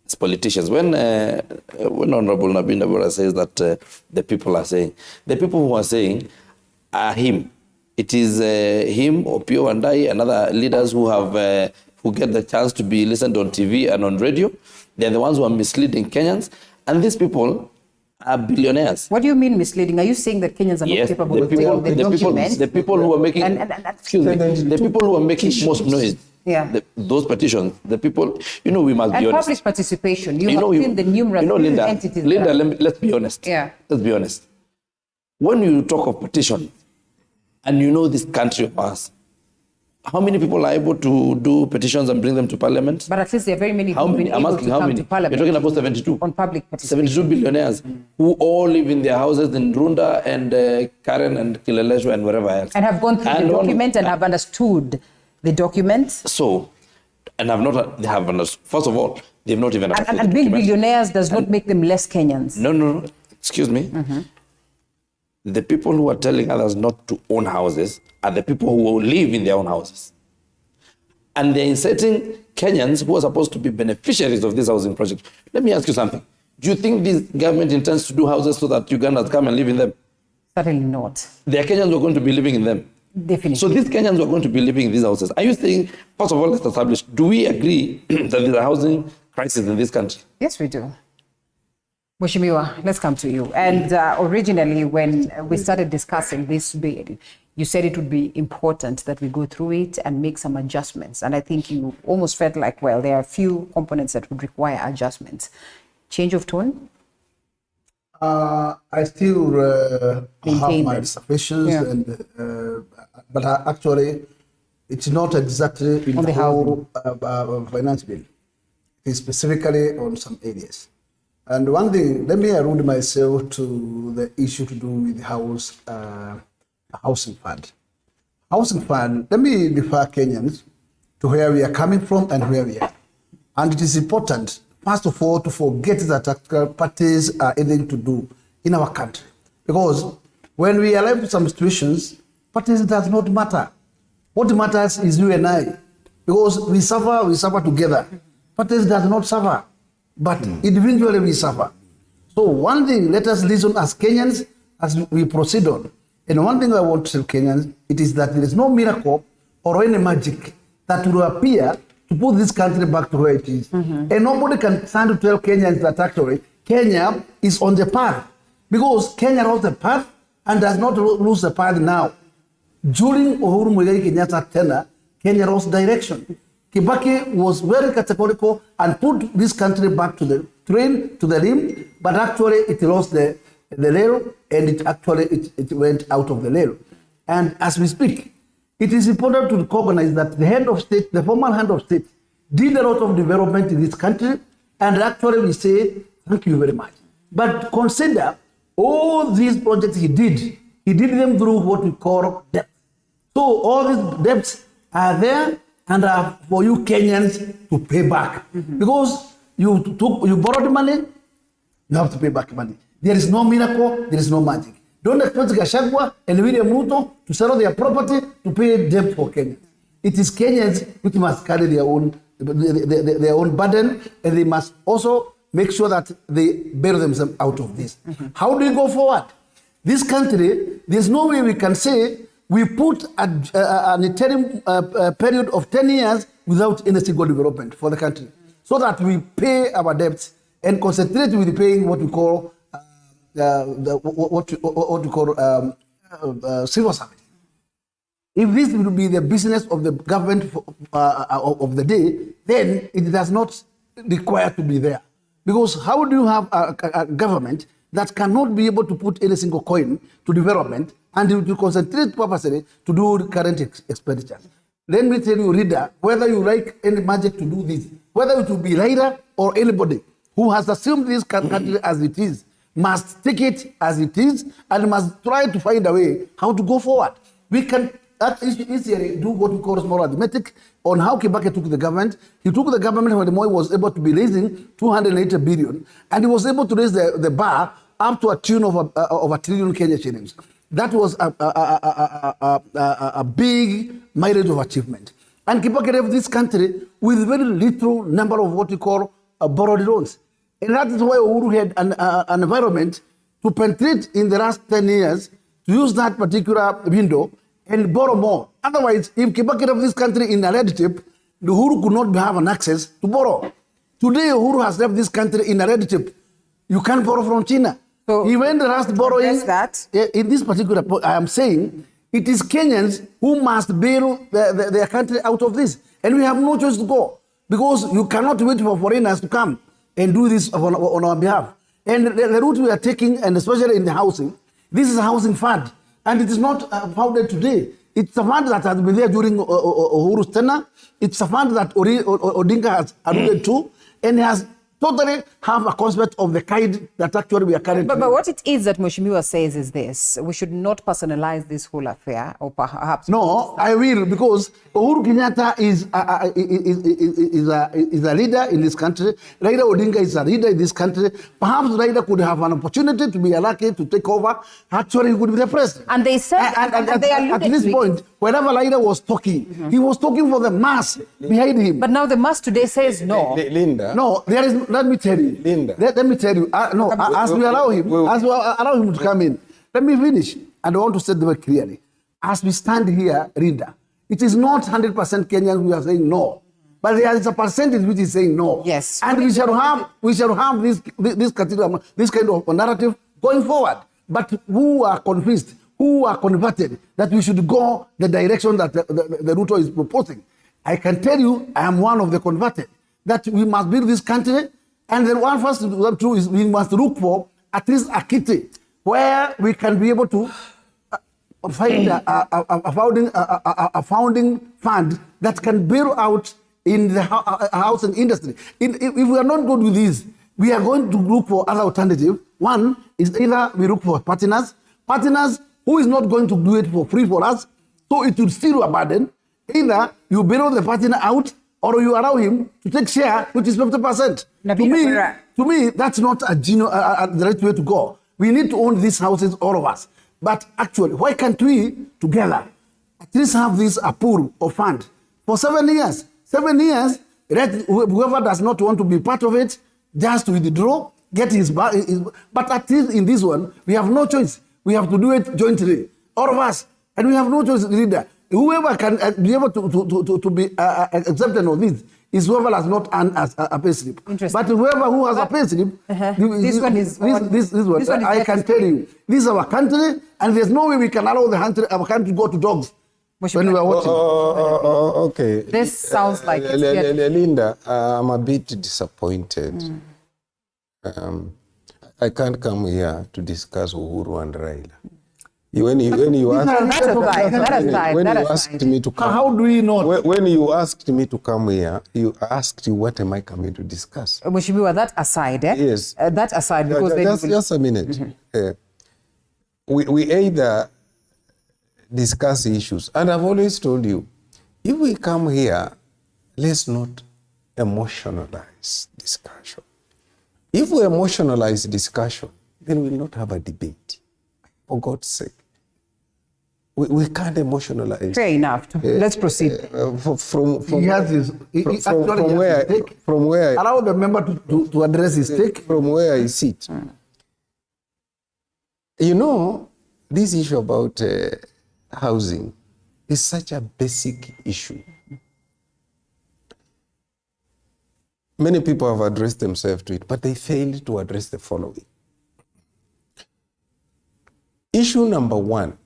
as politicians, when Honorable Nabi Nabora says that the people who are saying are him. It is him, Opio and I, and other leaders who have who get the chance to be listened on TV and on radio. They're the ones who are misleading Kenyans, and these people are billionaires. What do you mean misleading? Are you saying that Kenyans are not capable of doing the documents? The people who are making the people who are making most noise. Yeah. Those petitions, the people, we must be honest. And public participation. You have seen the numerous entities. Linda, let's be honest. Yeah. Let's be honest. When you talk of petition, and this country of ours, how many people are able to do petitions and bring them to parliament? But at least there are very many. How many? I'm asking how many? You're talking about 72. On public participation. 72 billionaires who all live in their houses in Runda and Karen and Kileleshwa and wherever else. And have gone through the document and have understood the documents. So, and they have understood. First of all, they've not even understood. And being billionaires does not make them less Kenyans. No. Excuse me. The people who are telling others not to own houses are the people who live in their own houses. And they're inciting Kenyans who are supposed to be beneficiaries of this housing project. Let me ask you something. Do you think this government intends to do houses so that Ugandans come and live in them? Certainly not. There are Kenyans who are going to be living in them. Definitely. So these Kenyans who are going to be living in these houses, are you saying, first of all, let's establish, do we agree that there's a housing crisis in this country? Yes, we do. Mheshimiwa, let's come to you. And originally, when we started discussing this bill, you said it would be important that we go through it and make some adjustments. And I think you almost felt like, well, there are a few components that would require adjustments. Change of tone? I still have my reservations, but actually, it's not exactly in the whole finance bill. It's specifically on some areas. And one thing, let me allude myself to the issue to do with housing fund. Housing fund, let me refer Kenyans to where we are coming from and where we are. And it is important, first of all, to forget that parties are anything to do in our country. Because when we arrive to some situations, parties does not matter. What matters is you and I. Because we suffer together. Parties does not suffer, but individually we suffer. So one thing, let us listen as Kenyans as we proceed on. And one thing I want to tell Kenyans, it is that there is no miracle or any magic that will appear to put this country back to where it is. And nobody can stand to tell Kenyans that actually Kenya is on the path. Because Kenya lost the path and does not lose the path now. During Uhuru Muigai Kenyatta's tenure, Kenya lost direction. Kibaki was very categorical and put this country back to the train, to the rim, but actually it lost the rail, and it went out of the rail. And as we speak, it is important to recognize that the head of state, the former head of state, did a lot of development in this country, and actually we say, thank you very much. But consider all these projects he did them through what we call debt. So all these debts are there and are for you Kenyans to pay back. Because you borrowed money, you have to pay back money. There is no miracle, there is no magic. Don't expect Gachagua and William Ruto to sell their property to pay debt for Kenya. It is Kenyans which must carry their own burden, and they must also make sure that they bail themselves out of this. How do we go forward? This country, there's no way we can say we put an interim period of 10 years without any single development for the country, so that we pay our debts and concentrate with paying what we call civil service. If this will be the business of the government of the day, then it does not require to be there. Because how do you have a government that cannot be able to put any single coin to development and to concentrate purposely to do current expenditures? Let me tell you, reader, whether you like any magic to do this, whether it will be Raila or anybody who has assumed this country as it is, must take it as it is and must try to find a way how to go forward. We can easily do what we call small arithmetic on how Kibaki took the government. He took the government when the Moi was able to be raising 280 billion, and he was able to raise the bar up to a tune of a trillion Kenya shillings. That was a big mileage of achievement. And Kibaki left this country with very little number of what we call borrowed loans. And that is why Uhuru had an environment to penetrate in the last 10 years, to use that particular window and borrow more. Otherwise, if Kibaki left this country in a red tape, the Uhuru could not have an access to borrow. Today, Uhuru has left this country in a red tape. You can't borrow from China. So even the last borrowing, in this particular point, I am saying, it is Kenyans who must bail their country out of this. And we have no choice to go, because you cannot wait for foreigners to come and do this on our behalf. And the route we are taking, and especially in the housing, this is a housing fund. And it is not founded today. It's a fund that has been there during Uhuru's tenure. It's a fund that Odinga has alluded to, and has totally have a concept of the kind that actually we are currently. But what it is that Mheshimiwa says is this: we should not personalize this whole affair, or perhaps. No, I will, because Uhuru Kenyatta is a leader in this country. Raila Odinga is a leader in this country. Perhaps Raila could have an opportunity to be elected to take over. Actually, he could be the president. And they said, and they at this point, whenever Raila was talking, he was talking for the mass behind him. But now the mass today says no. Linda. No, there is. Let me tell you. Linda. Let me tell you. No, as we allow him to come in. Let me finish. And I want to say the word clearly. As we stand here, Linda, it is not 100% Kenyans who are saying no, but there is a percentage which is saying no. Yes. And we shall have this kind of narrative going forward. But who are convinced, who are converted that we should go the direction that the Ruto is proposing? I can tell you, I am one of the converted, that we must build this country. And then one first to do is we must look for at least a kitty where we can be able to find a founding fund that can bail out in the housing industry. If we are not good with this, we are going to look for other alternatives. One is either we look for partners who is not going to do it for free for us, so it will still a burden. Either you bail the partner out, or you allow him to take share, which is 50%. To me, that's not the right way to go. We need to own these houses, all of us. But actually, why can't we, together, at least have this a pool of fund for 7 years? 7 years, whoever does not want to be part of it, just withdraw, get his. But at least in this one, we have no choice. We have to do it jointly, all of us. And we have no choice, leader. Whoever can be able to be accepted of this is whoever has not earned a pay slip. But whoever who has a pay slip, this one, I can tell you, this is our country, and there's no way we can allow our country to go to dogs when we are watching. Okay. This sounds like Linda, I'm a bit disappointed. I can't come here to discuss Uhuru and Raila. When you asked me to come, how do we know? When you asked me to come here, you asked what am I coming to discuss? Mheshimiwa, that aside, Yes. That aside, because just a minute. We either discuss issues, and I've always told you, if we come here, let's not emotionalize discussion. If we emotionalize discussion, then we'll not have a debate. For God's sake. We can't emotionalize. Fair enough. Let's proceed. From where allow the member to address his take. From where I sit. You know, this issue about housing is such a basic issue. Many people have addressed themselves to it, but they failed to address the following. Issue number one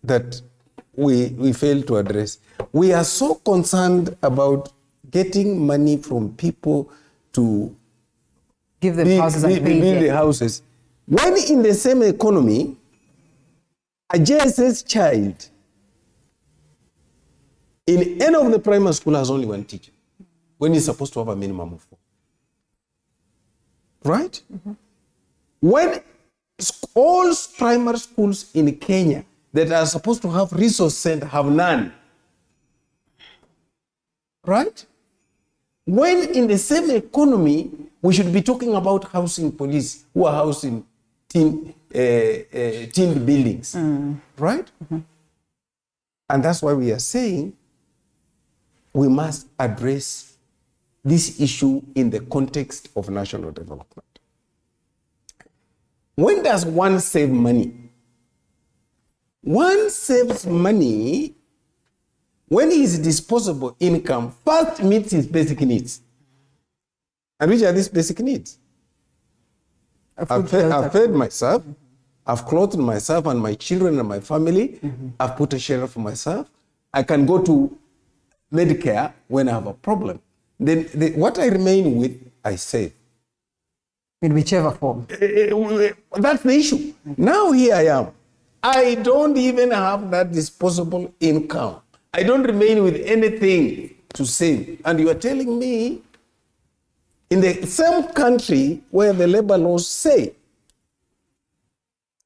that we fail to address. We are so concerned about getting money from people to give them houses and build the houses. When in the same economy, a JSS child in any of the primary school has only one teacher, when he's supposed to have a minimum of 4. Right? Mm-hmm. When all primary schools in Kenya that are supposed to have resource center have none. Right? When in the same economy, we should be talking about housing police who are housing teamed buildings. Right? Mm-hmm. And that's why we are saying we must address this issue in the context of national development. When does one save money? One saves money when his disposable income first meets his basic needs. And which are these basic needs? I've fed myself, I've clothed myself and my children and my family, I've put a shelter for myself, I can go to Medicare when I have a problem. Then what I remain with, I save. In whichever form. That's the issue. Now here I am. I don't even have that disposable income. I don't remain with anything to save. And you are telling me, in the same country where the labor laws say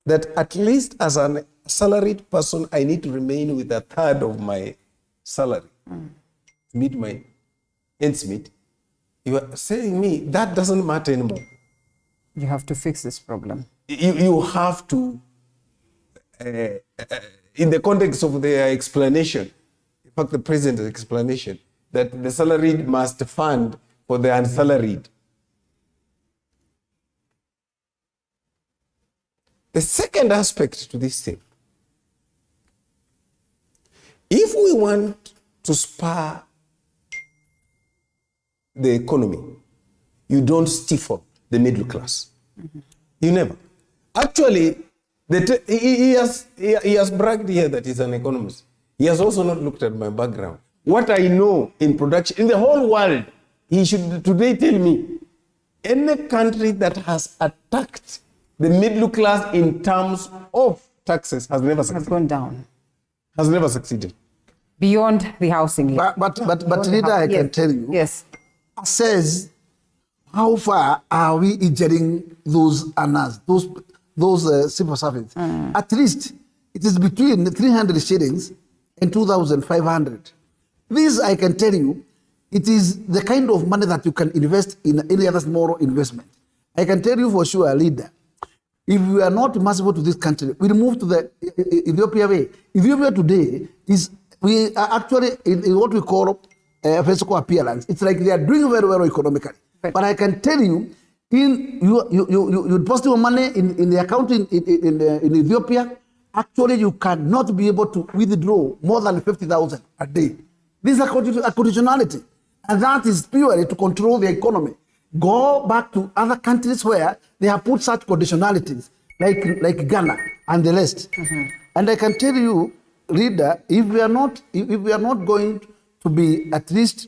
that at least as a salaried person, I need to remain with 1/3 of my salary to meet my ends meet, you are saying me that doesn't matter anymore. You have to fix this problem. You have to, in the context of their explanation, in fact, the president's explanation, that the salaried must fund for the unsalaried. The second aspect to this thing, if we want to spur the economy, you don't stifle the middle class. Mm-hmm. You never. Actually, he has bragged here that he's an economist. He has also not looked at my background. What I know in production, in the whole world, he should today tell me, any country that has attacked the middle class in terms of taxes has never succeeded. Has gone down. Has never succeeded. Beyond the housing. But Rita, I can tell you. Yes. Says, how far are we injuring those earners, those civil servants? At least it is between 300 shillings and 2,500. This, I can tell you, it is the kind of money that you can invest in any other small investment. I can tell you for sure, leader, if we are not merciful to this country, we move to the Ethiopia way. Ethiopia today we are actually in what we call fiscal appearance. It's like they are doing very well economically. Right. But I can tell you, you deposit your money in the account in Ethiopia, actually you cannot be able to withdraw more than 50,000 a day. This is a conditionality. And that is purely to control the economy. Go back to other countries where they have put such conditionalities, like Ghana and the rest. Mm-hmm. And I can tell you, reader, if we are not going to be at least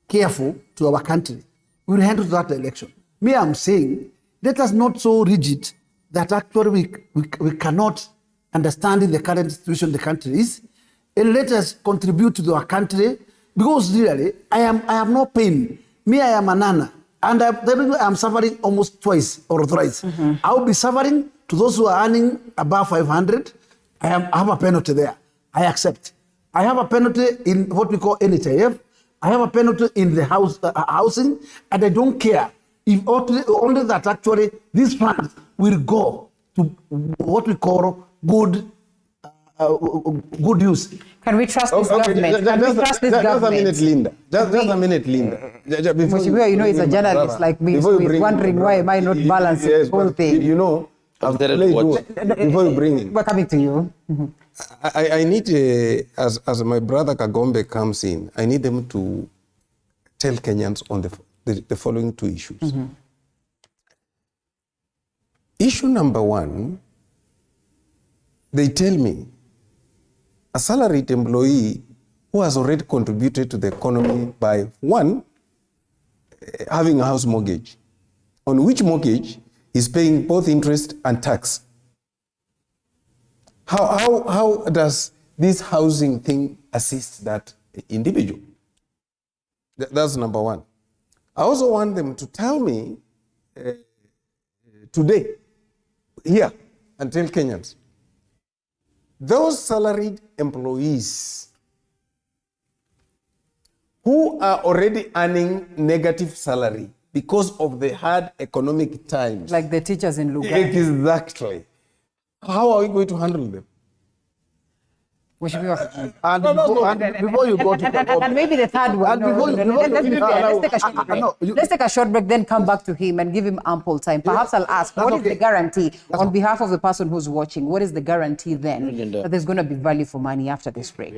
careful to our country, we will handle that election. Me, I'm saying, let us not so rigid that actually we cannot understand in the current situation the country is, and let us contribute to our country, because really I have no pain. Me, I am a nana, and I'm suffering almost twice or thrice. I'll be suffering to those who are earning above 500. I have a penalty there. I accept. I have a penalty in what we call NHIF. I have a penalty in the housing, and I don't care if only that actually these funds will go to what we call good use. Can we trust this government? Can we trust this government? Just a minute, Linda. Just a minute, Linda. Mheshimiwa, you know, he's a journalist like me, so he's wondering why am I not balancing the whole thing. You know, before you bring in. We're coming to you. I need, as my brother Kagombe comes in, I need them to tell Kenyans on the following two issues. Issue number one, they tell me a salaried employee who has already contributed to the economy by, one, having a house mortgage, on which mortgage is paying both interest and tax. How does this housing thing assist that individual? That's number one. I also want them to tell me today, here, and tell Kenyans, those salaried employees who are already earning negative salary because of the hard economic times. Like the teachers in Luganda. Exactly. How are we going to handle them? And before you go to and maybe the third one. Let's take a short break, then come back to him and give him ample time. Perhaps I'll ask, what is the guarantee on behalf of the person who's watching? What is the guarantee then that there's going to be value for money after this break?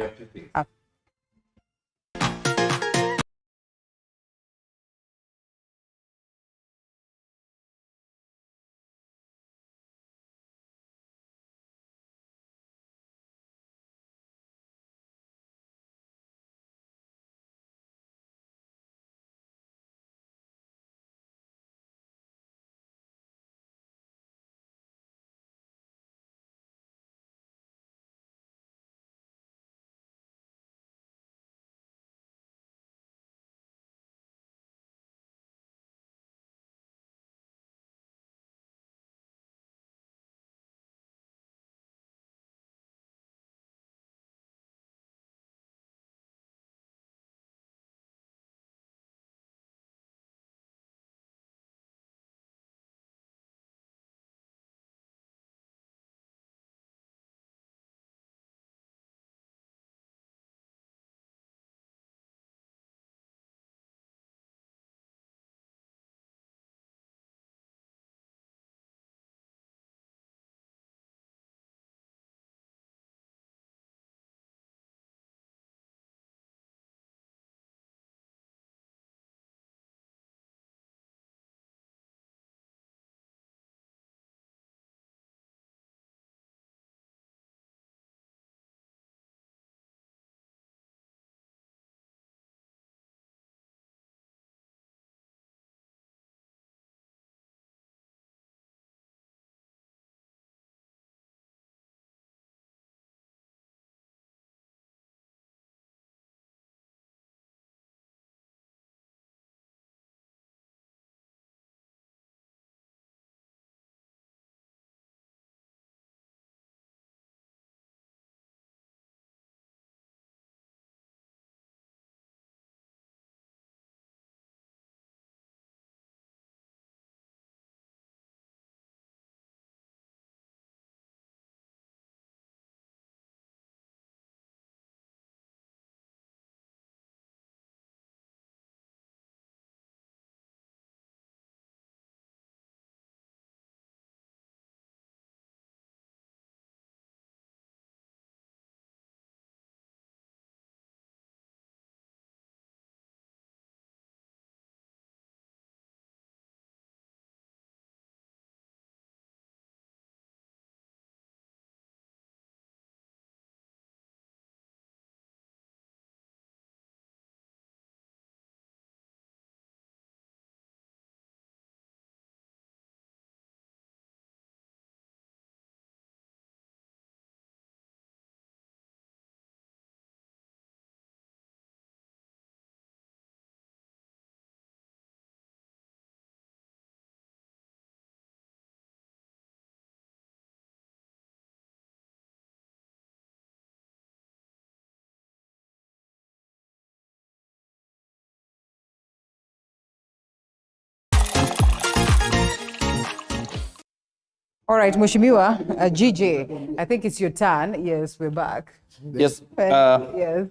All right, Mheshimiwa, GJ, I think it's your turn. Yes, we're back. Yes. Yes.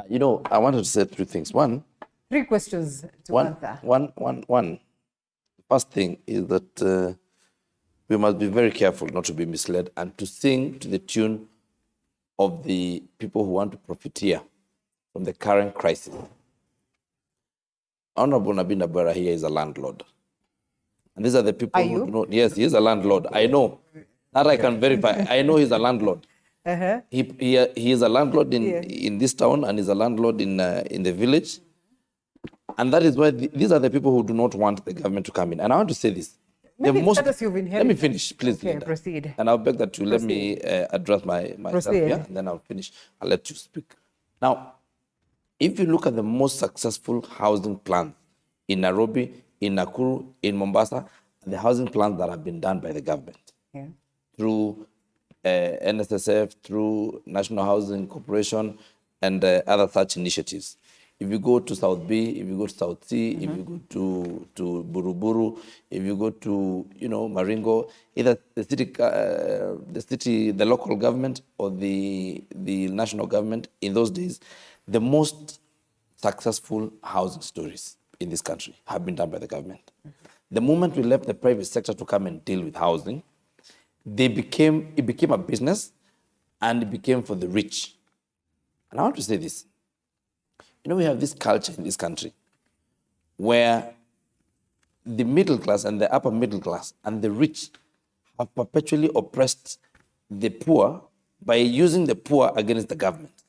You know, I wanted to say 3 things. One. 3 questions to answer. One. First thing is that we must be very careful not to be misled and to sing to the tune of the people who want to profiteer from the current crisis. Honorable Nabinda Bara here is a landlord. And these are the people who know. Yes, he is a landlord. I know. That I can verify. I know he's a landlord. Uh-huh. He is a landlord in this town and is a landlord in the village. And that is why these are the people who do not want the government to come in. And I want to say this. Let me finish, please. Okay, Linda. proceed. And I'll beg that you let me address myself here, and then I'll finish. I'll let you speak. Now, if you look at the most successful housing plans in Nairobi, in Nakuru, in Mombasa, the housing plans that have been done by the government through NSSF, through National Housing Corporation, and other such initiatives. If you go to South B, if you go to South C, if you go to Buruburu, if you go to Maringo, either the local government or the national government in those days, the most successful housing stories in this country have been done by the government. The moment we left the private sector to come and deal with housing, it became a business, and it became for the rich. And I want to say this. We have this culture in this country where the middle class and the upper middle class and the rich have perpetually oppressed the poor by using the poor against the government.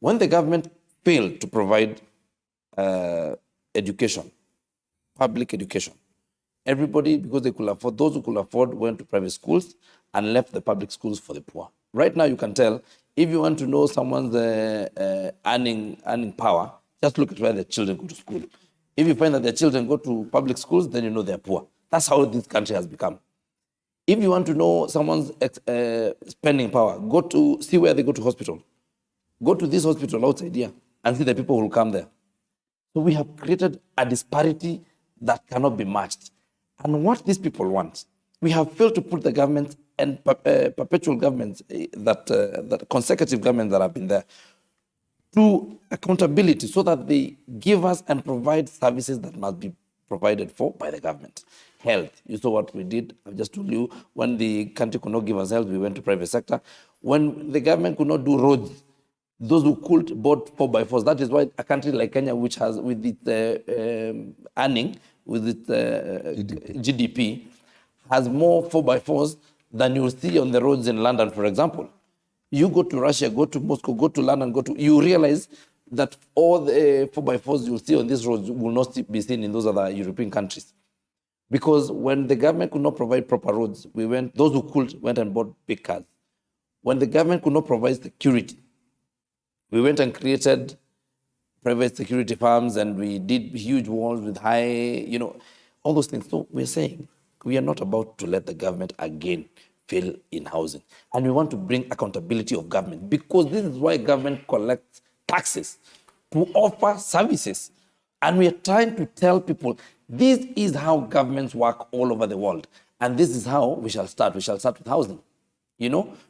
When the government failed to provide education, public education, everybody, because they could afford, those who could afford went to private schools and left the public schools for the poor. Right now, you can tell, if you want to know someone's earning power, just look at where their children go to school. If you find that their children go to public schools, then you know they're poor. That's how this country has become. If you want to know someone's spending power, go to see where they go to hospital. Go to this hospital outside here and see the people who will come there. So we have created a disparity that cannot be matched. And what these people want, we have failed to put the government and perpetual governments, that consecutive governments that have been there, to accountability so that they give us and provide services that must be provided for by the government. Health, you saw what we did. I've just told you, when the country could not give us health, we went to private sector. When the government could not do roads, those who could bought 4x4s. That is why a country like Kenya, which has, with its earning, with its GDP, has more 4x4s than you will see on the roads in London, for example. You go to Russia, go to Moscow, go to London, you realize that all the 4x4s you will see on these roads will not be seen in those other European countries. Because when the government could not provide proper roads, those who could went and bought big cars. When the government could not provide security, we went and created private security firms, and we did huge walls with high, all those things. So we're saying we are not about to let the government again fail in housing. And we want to bring accountability of government, because this is why government collects taxes to offer services. And we are trying to tell people, this is how governments work all over the world. And this is how we shall start. We shall start with housing,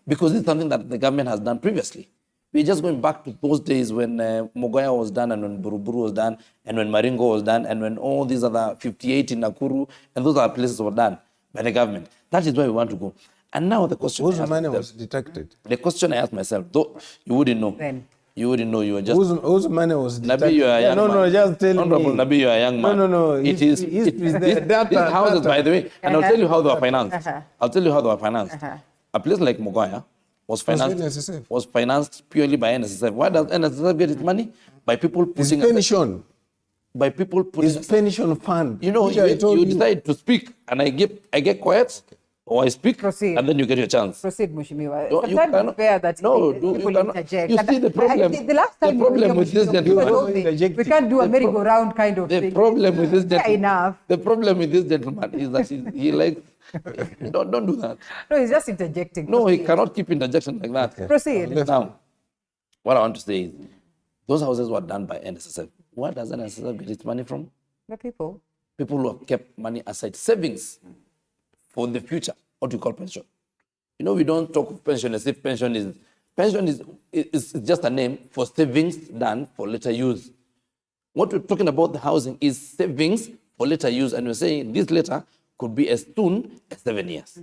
because this is something that the government has done previously. We're just going back to those days when Mogoya was done, and when Buruburu was done, and when Maringo was done, and when all these other 58 in Nakuru, and those other places were done by the government. That is where we want to go. And now the question whose money was detected? The question I asked myself, though you wouldn't know. Then. You wouldn't know. You were just... Whose money was detected? Nabi, you are a young man. No, just tell Honorable me. Nabi, you are a young man. No. These houses, by the way, and I'll tell you how they were financed. I'll tell you how they were financed. A place like Mogoya was financed purely by NSSF. Why does NSSF get its money? By people putting... It's pension. By people putting... It's pension fund. You decide to speak, and I get quiet, or I speak, Proceed. And then you get your chance. Proceed, Mheshimiwa. You cannot. Fair that people interject. You see the problem. The last time the problem with this gentleman. We can't do a merry-go-round kind of thing. The problem with this gentleman. Fair enough. The problem with this gentleman is that he likes... don't do that. No, he's just interjecting. No, he cannot keep interjection like that. Okay. Proceed. Now, what I want to say is, those houses were done by NSSF. Where does NSSF get its money from? The people. People who have kept money aside, savings for the future. what we call pension. You know, we don't talk of pension as if pension is just a name for savings done for later use. What we're talking about the housing is savings for later use, and we're saying this later could be as soon as 7 years,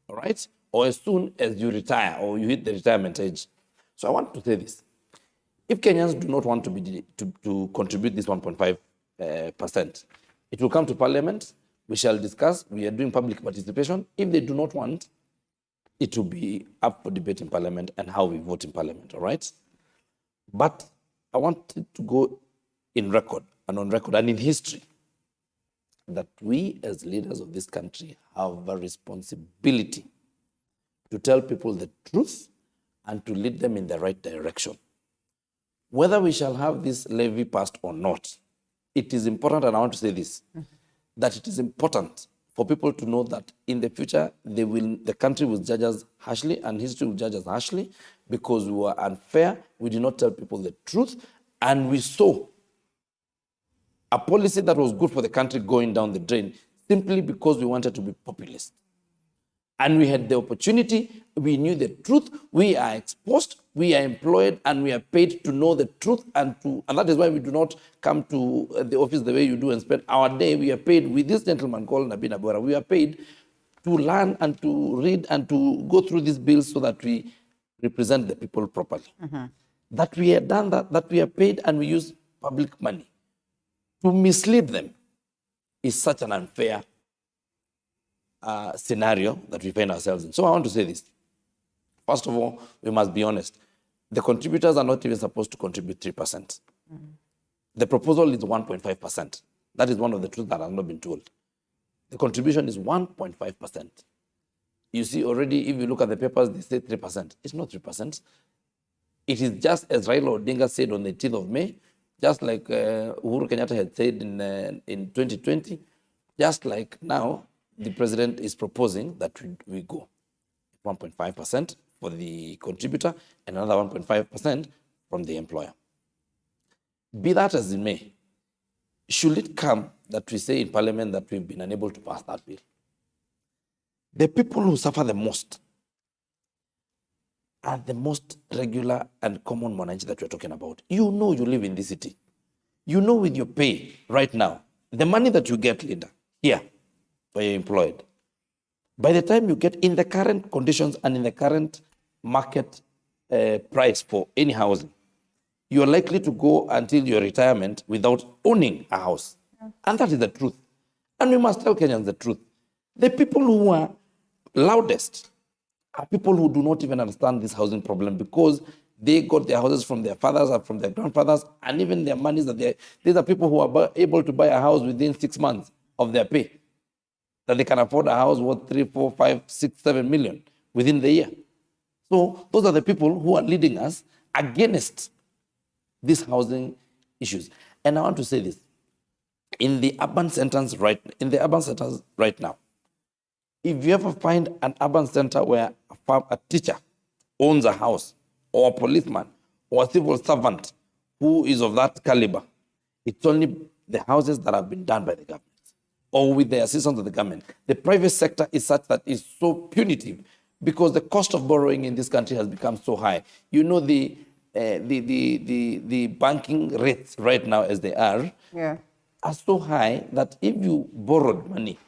all right? Or as soon as you retire or you hit the retirement age. So I want to say this. If Kenyans do not want to contribute this 1.5%, it will come to Parliament. We shall discuss. We are doing public participation. If they do not want, it will be up for debate in Parliament and how we vote in Parliament, all right? But I want it to go in record and on record and in history that we as leaders of this country have a responsibility to tell people the truth and to lead them in the right direction. Whether we shall have this levy passed or not, it is important, and I want to say this, that it is important for people to know that in the future, the country will judge us harshly and history will judge us harshly because we were unfair, we did not tell people the truth, and we saw a policy that was good for the country going down the drain simply because we wanted to be populist. And we had the opportunity, we knew the truth, we are exposed, we are employed, and we are paid to know the truth, and that is why we do not come to the office the way you do and spend our day. We are paid with this gentleman called Nabina Bora. We are paid to learn and to read and to go through these bills so that we represent the people properly. That we have done that we are paid and we use public money. To mislead them is such an unfair scenario that we find ourselves in. So I want to say this. First of all, we must be honest. The contributors are not even supposed to contribute 3%. The proposal is 1.5%. That is one of the truths that has not been told. The contribution is 1.5%. You see already, if you look at the papers, they say 3%. It's not 3%. It is just as Raila Odinga said on the 18th of May, just like Uhuru Kenyatta had said in 2020, just like now, the president is proposing that we go 1.5% for the contributor and another 1.5% from the employer. Be that as it may, should it come that we say in Parliament that we've been unable to pass that bill, the people who suffer the most are the most regular and common mwananchi that we're talking about. You know you live in this city. You know with your pay right now, the money that you get later here, where you're employed, by the time you get in the current conditions and in the current market price for any housing, you're likely to go until your retirement without owning a house. And that is the truth. And we must tell Kenyans the truth. The people who are loudest are people who do not even understand this housing problem because they got their houses from their fathers or from their grandfathers, and even their monies that these are people who are able to buy a house within 6 months of their pay. That they can afford a house worth 3, 4, 5, 6, 7 million within the year. So those are the people who are leading us against these housing issues. And I want to say this. In the urban centers right now, if you ever find an urban center where a teacher owns a house, or a policeman, or a civil servant who is of that caliber, it's only the houses that have been done by the government or with the assistance of the government. The private sector is such that it's so punitive because the cost of borrowing in this country has become so high. You know, the banking rates right now as they are so high that if you borrowed money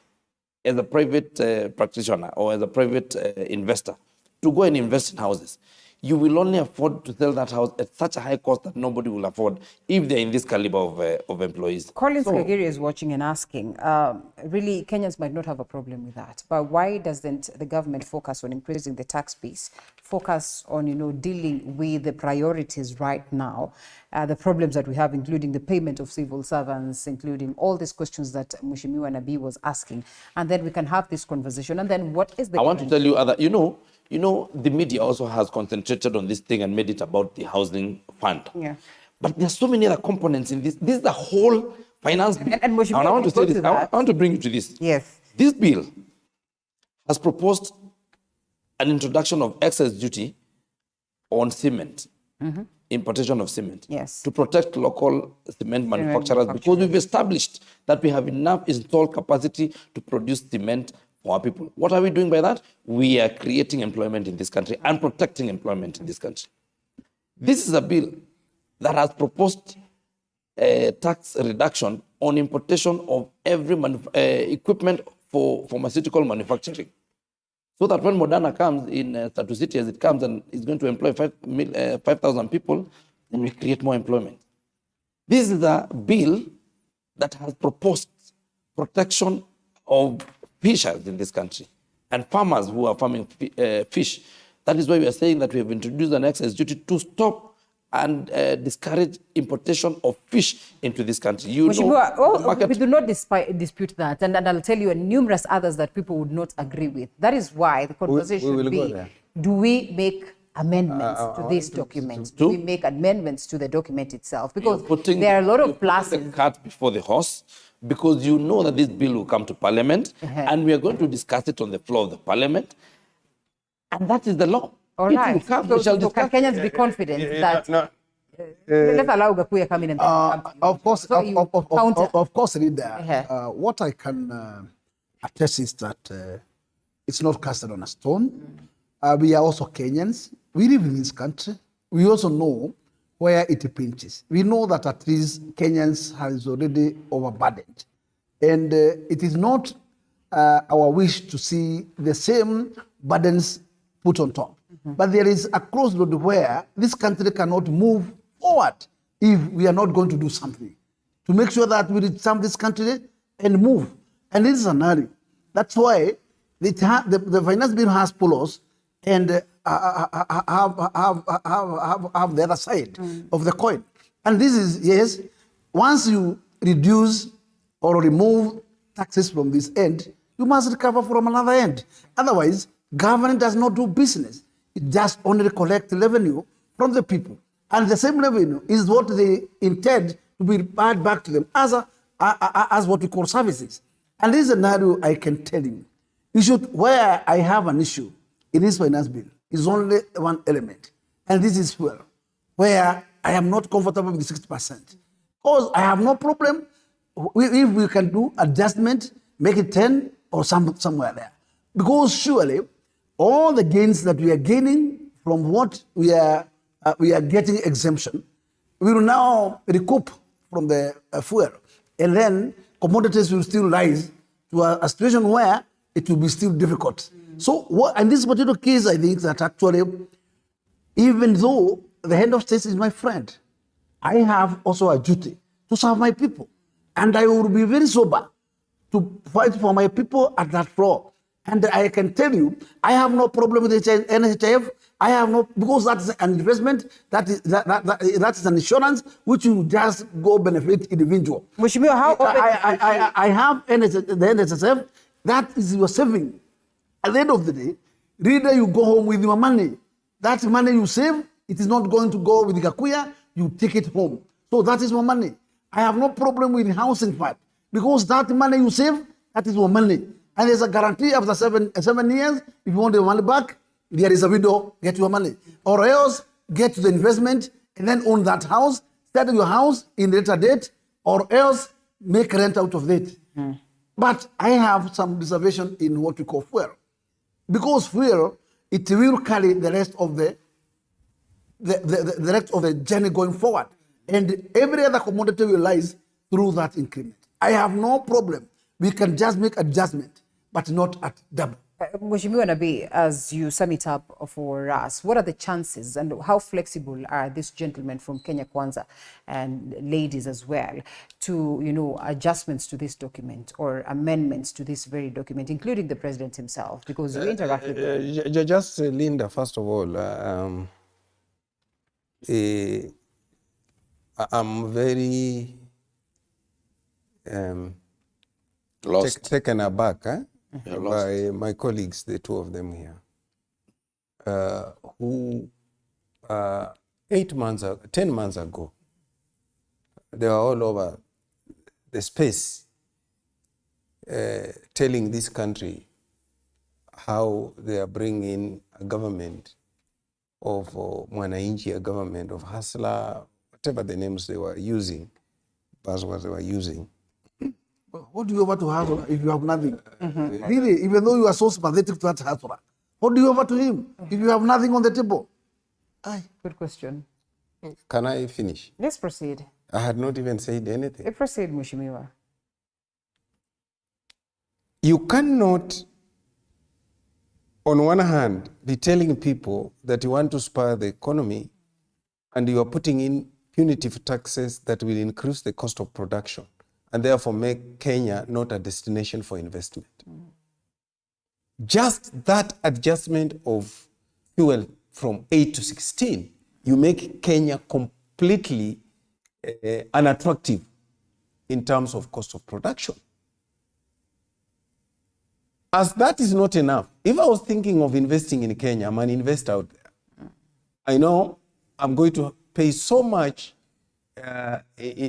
as a private practitioner or as a private investor to go and invest in houses, you will only afford to sell that house at such a high cost that nobody will afford if they're in this caliber of employees. Collins Kagiri is watching and asking, really, Kenyans might not have a problem with that, but why doesn't the government focus on increasing the tax base, focus on, dealing with the priorities right now, the problems that we have, including the payment of civil servants, including all these questions that Mheshimiwa Nabii was asking, and then we can have this conversation, and then what is the... I want to tell you, the media also has concentrated on this thing and made it about the housing fund. Yeah. But there's so many other components in this. This is the whole finance bill. And I want to say this. I want to bring you to this. Yes. This bill has proposed an introduction of excess duty on cement, importation of cement, to protect local cement manufacturers because we've established that we have enough installed capacity to produce cement for our people. What are we doing by that? We are creating employment in this country and protecting employment in this country. This is a bill that has proposed a tax reduction on importation of every equipment for pharmaceutical manufacturing. So that when Moderna comes in Tatu City, as it comes and is going to employ 5,000 people, then we create more employment. This is a bill that has proposed protection of fishers in this country and farmers who are farming fish. That is why we are saying that we have introduced an excise duty to stop and discourage importation of fish into this country. You know, we do not dispute that, and I'll tell you numerous others that people would not agree with. That is why the conversation we will should go be, there. do we make amendments to this document? Do we make amendments to the document itself? Because there are a lot of pluses. The cart before the horse, because you know that this bill will come to Parliament, and we are going to discuss it on the floor of the Parliament, and that is the law. All right. So can Kenyans be confident that... Let's allow Gakuya come in and of course, so of course, Rida, what I can attest is that it's not casted on a stone. We are also Kenyans. We live in this country. We also know where it pinches. We know that at least Kenyans has already overburdened. And it is not our wish to see the same burdens put on top. But there is a crossroad where this country cannot move forward if we are not going to do something to make sure that we reach this country and move. And this is an area. That's why the finance bill has pull-ups and have the other side of the coin. And this is, yes, once you reduce or remove taxes from this end, you must recover from another end. Otherwise, government does not do business. It just only collects revenue from the people. And the same revenue is what they intend to be paid back to them as what we call services. And this scenario, I can tell you, where I have an issue in this finance bill is only one element. And this is where I am not comfortable with the 60%. Because I have no problem if we can do adjustment, make it 10 or somewhere there. Because surely, all the gains that we are gaining from what we are getting exemption, we will now recoup from the fuel. And then commodities will still rise to a situation where it will be still difficult. So in this particular case, I think that actually, even though the head of state is my friend, I have also a duty to serve my people. And I will be very sober to fight for my people at that floor. And I can tell you, I have no problem with NHIF. I have no, because that's an investment, that is an insurance which you just go benefit individual. I have the NHIF, that is your saving. At the end of the day, Reader, you go home with your money. That money you save, it is not going to go with Gakuya, you take it home. So that is your money. I have no problem with housing fund, because that money you save, that is your money. And there's a guarantee after 7 years, if you want your money back, there is a window, get your money. Or else, get to the investment and then own that house, start your house in later date, or else make rent out of it. But I have some reservation in what we call fuel. Because fuel, it will carry the rest of the rest of the journey going forward. And every other commodity will rise through that increment. I have no problem. We can just make adjustment, but not at double. Mheshimiwa Nabii, as you sum it up for us, what are the chances and how flexible are these gentlemen from Kenya Kwanza and ladies as well to, adjustments to this document or amendments to this very document, including the president himself, because you interact with them? Just Linda, first of all, I'm very taken aback by my colleagues, the two of them here, who 10 months ago, they were all over the space telling this country how they are bringing a government of Mwananchi, a government of hustler, whatever the names they were using, buzzwords they were using. What do you offer to Hasra if you have nothing? Really, even though you are so sympathetic to that Hasra, what do you offer to him if you have nothing on the table? Aye. Good question. Can I finish? Let's proceed. I had not even said anything. Proceed, Mheshimiwa. You cannot, on one hand, be telling people that you want to spur the economy and you are putting in punitive taxes that will increase the cost of production and therefore make Kenya not a destination for investment. Just that adjustment of fuel from 8 to 16, you make Kenya completely unattractive in terms of cost of production. As that is not enough, if I was thinking of investing in Kenya, I'm an investor out there. I know I'm going to pay so much in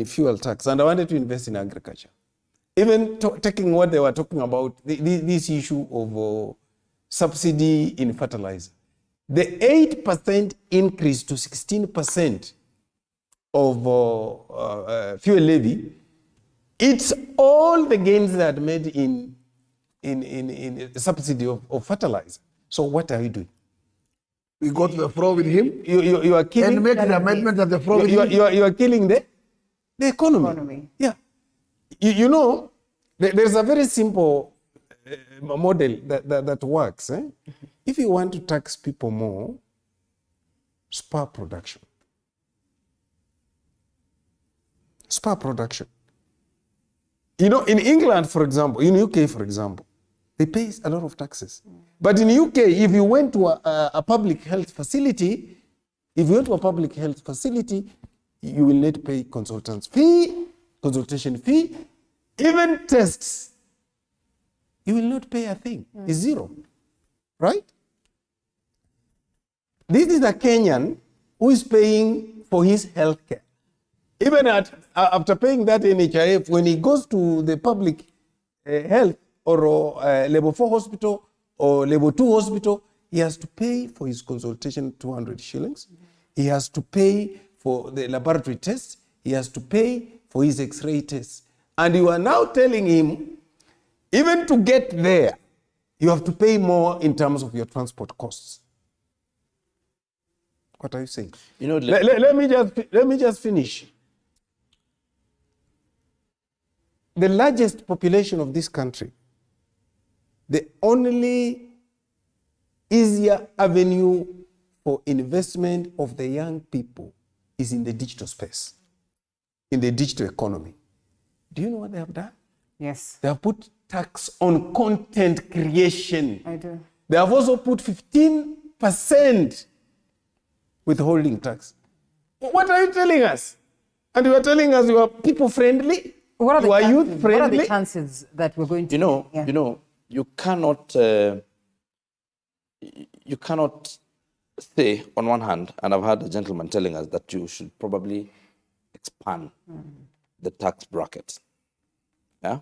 fuel tax, and I wanted to invest in agriculture. Even taking what they were talking about, this issue of subsidy in fertilizer. The 8% increase to 16% of fuel levy, it's all the gains that are made in subsidy of fertilizer. So what are you doing? We go to the floor with him. You are killing. And make the amendment at the floor with him. You are killing the economy. Yeah. You know, there's a very simple model that works. If you want to tax people more, spur production. Spur production. You know, in England, for example, in UK, for example, they pay a lot of taxes. But in UK, if you went to a public health facility, you will need to pay consultation fee, even tests. You will not pay a thing. It's zero. Right? This is a Kenyan who is paying for his health care. Even after paying that NHIF, when he goes to the public health or level 4 hospital or level 2 hospital, he has to pay for his consultation 200 shillings. He has to pay for the laboratory tests. He has to pay for his X-ray tests. And you are now telling him, even to get there, you have to pay more in terms of your transport costs. What are you saying? You know, let me just finish. The largest population of this country, the only easier avenue for investment of the young people is in the digital space, in the digital economy. Do you know what they have done? Yes. They have put tax on content creation. I do. They have also put 15% withholding tax. What are you telling us? And you are telling us you are people friendly? You are youth friendly? What are the chances that we're going to... You know, you cannot say on one hand, and I've heard a gentleman telling us that you should probably expand the tax bracket. Yeah?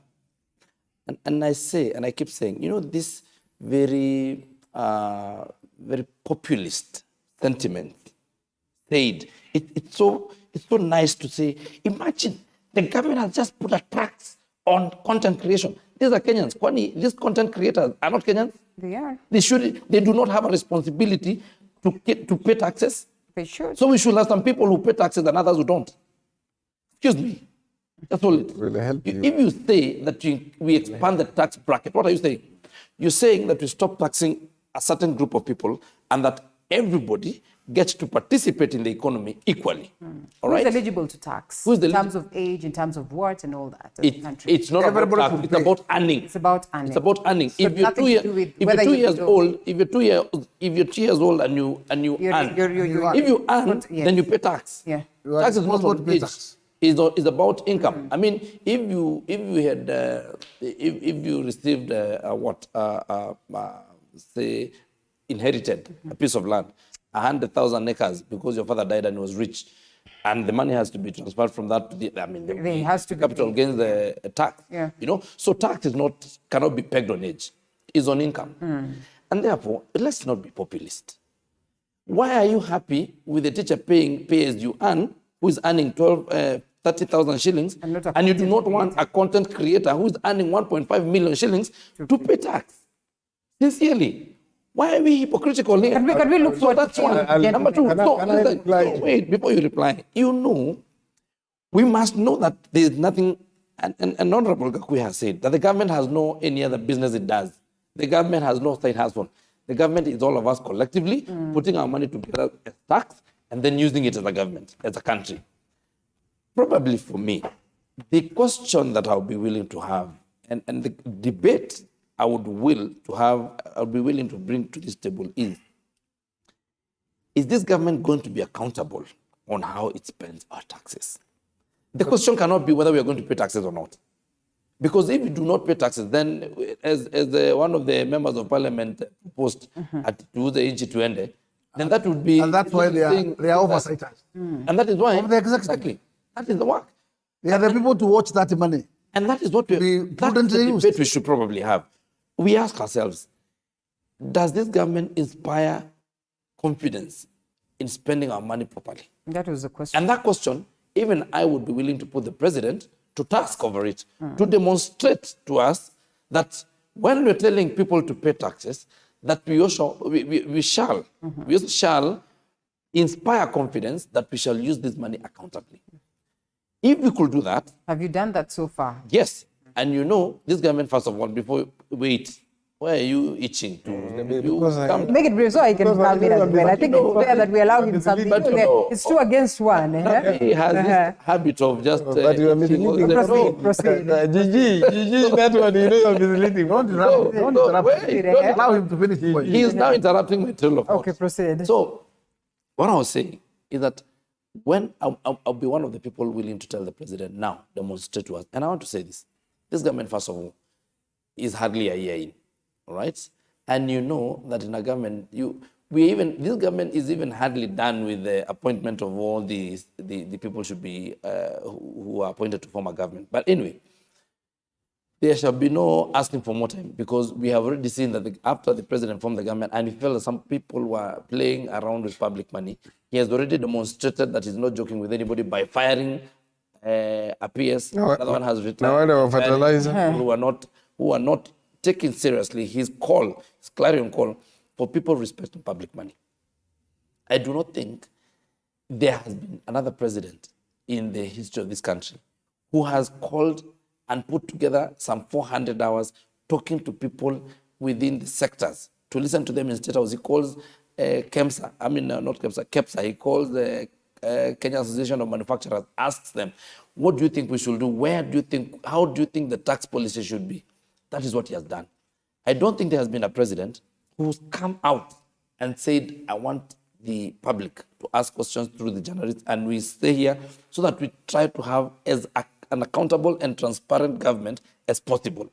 And I say, and I keep saying, you know, this very populist sentiment said, it's so nice to say, imagine the government has just put a tax on content creation. These are Kenyans. Kwani, these content creators are not Kenyans? They are. They do not have a responsibility to pay taxes. They should. So we should have some people who pay taxes and others who don't. Excuse me. That's all it. Will help you. If you say that we expand the tax bracket, what are you saying? You're saying that we stop taxing a certain group of people and that everybody gets to participate in the economy equally. All right? Who's eligible to tax? In terms of age, in terms of worth and all that. It's not about tax, it's about earning. It's about earning. It's about earning. So If you're 2 years old, if you're 2 years old and you earn, if you earn, then you pay tax. Yeah. Tax is not about age. Is about income. I mean, if you received say inherited a piece of land, 100,000 acres because your father died and he was rich, and the money has to be transferred from that to the capital gains the tax. Yeah. You know, so tax cannot be pegged on age. It's on income, and therefore let's not be populist. Why are you happy with the teacher paying pay as you earn, who is earning 30,000 shillings, and you do not want a content creator who is earning 1.5 million shillings to pay tax. Sincerely. Why are we hypocritical here? Can we look for that's one. Number two, wait, before you reply, we must know that there is nothing, and Honorable Gakui has said, that the government has no any other business it does. The government has no side hustle. The government is all of us collectively putting our money together as tax and then using it as a government, as a country. Probably for me, the question that I'll be willing to have, and the debate I would be willing to bring to this table is this government going to be accountable on how it spends our taxes? The question cannot be whether we are going to pay taxes or not. Because if we do not pay taxes, then as one of the members of parliament proposed at the nchi tuende, then that would be... And that's why they are oversights. And that is why... Exactly. That is the work. They are the people to watch that money. And that is what that's the debate we should probably have. We ask ourselves, does this government inspire confidence in spending our money properly? That was the question. And that question, even I would be willing to put the president to task over it, to demonstrate to us that when we're telling people to pay taxes, that we also shall inspire confidence that we shall use this money accountably. If we could do that... Have you done that so far? Yes. And this government, first of all, before wait, why are you itching to? Make it brief so I can have it as well. I think it's fair that we allow him something. It's 2 against 1. He has this habit of just... but you are misleading. Proceed. Gigi, that one, you're misleading. Don't interrupt. Allow him to finish. He is now interrupting my trail of thought. Okay, proceed. So, what I was saying is that when I'll be one of the people willing to tell the president now, demonstrate to us, and I want to say this. This government, first of all, is hardly a year in, all right? And you know that in a government, this government is even hardly done with the appointment of all the people should be, who are appointed to form a government. But anyway, there shall be no asking for more time, because we have already seen that after the president formed the government and we felt that some people were playing around with public money, he has already demonstrated that he's not joking with anybody by firing a PS. Another one has retired. Who are not taking seriously his clarion call for people respecting public money. I do not think there has been another president in the history of this country who has called and put together some 400 hours talking to people within the sectors to listen to them in state house. He calls KEMSA, not KEMSA, KEPSA. He calls the Kenya Association of Manufacturers, asks them, what do you think we should do? How do you think the tax policy should be? That is what he has done. I don't think there has been a president who's come out and said, I want the public to ask questions through the journalists, and we stay here so that we try to have an accountable and transparent government as possible.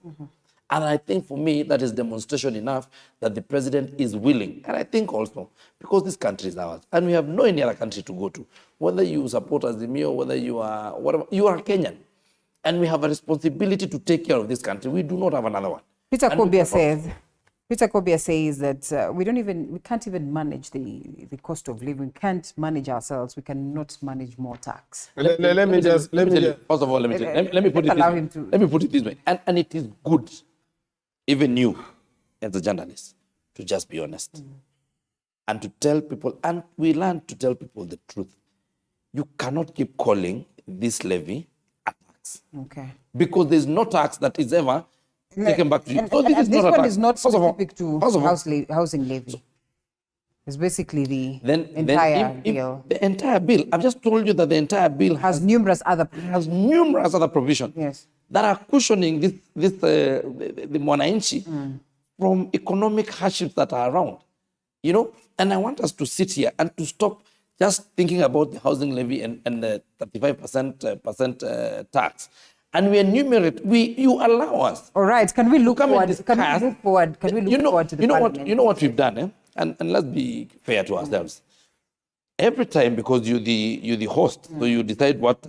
And I think for me, that is demonstration enough that the president is willing. And I think also, because this country is ours, and we have no any other country to go to, whether you support Azimio, whether you are whatever, you are Kenyan. And we have a responsibility to take care of this country. We do not have another one. Peter Kobia says that we can't even manage the cost of living. We can't manage ourselves. We cannot manage more tax. Let me first of all, let me put it this way. And it is good, even you as a journalist, to just be honest and to tell people, and we learn to tell people the truth. You cannot keep calling this levy a tax. Okay. Because there's no tax that is ever taken back to you. So this one is not specific to housing levy. It's basically the entire bill. The entire bill. I've just told you that the entire bill has numerous other provisions. Yes. That are cushioning the mwananchi from economic hardships that are around. And I want us to sit here and to stop just thinking about the housing levy and the 35% tax. And we enumerate, you allow us. All right, can we look forward? Can we look forward to the parliament? You know what we've done, and let's be fair to ourselves. Every time, because you're the host, so you decide what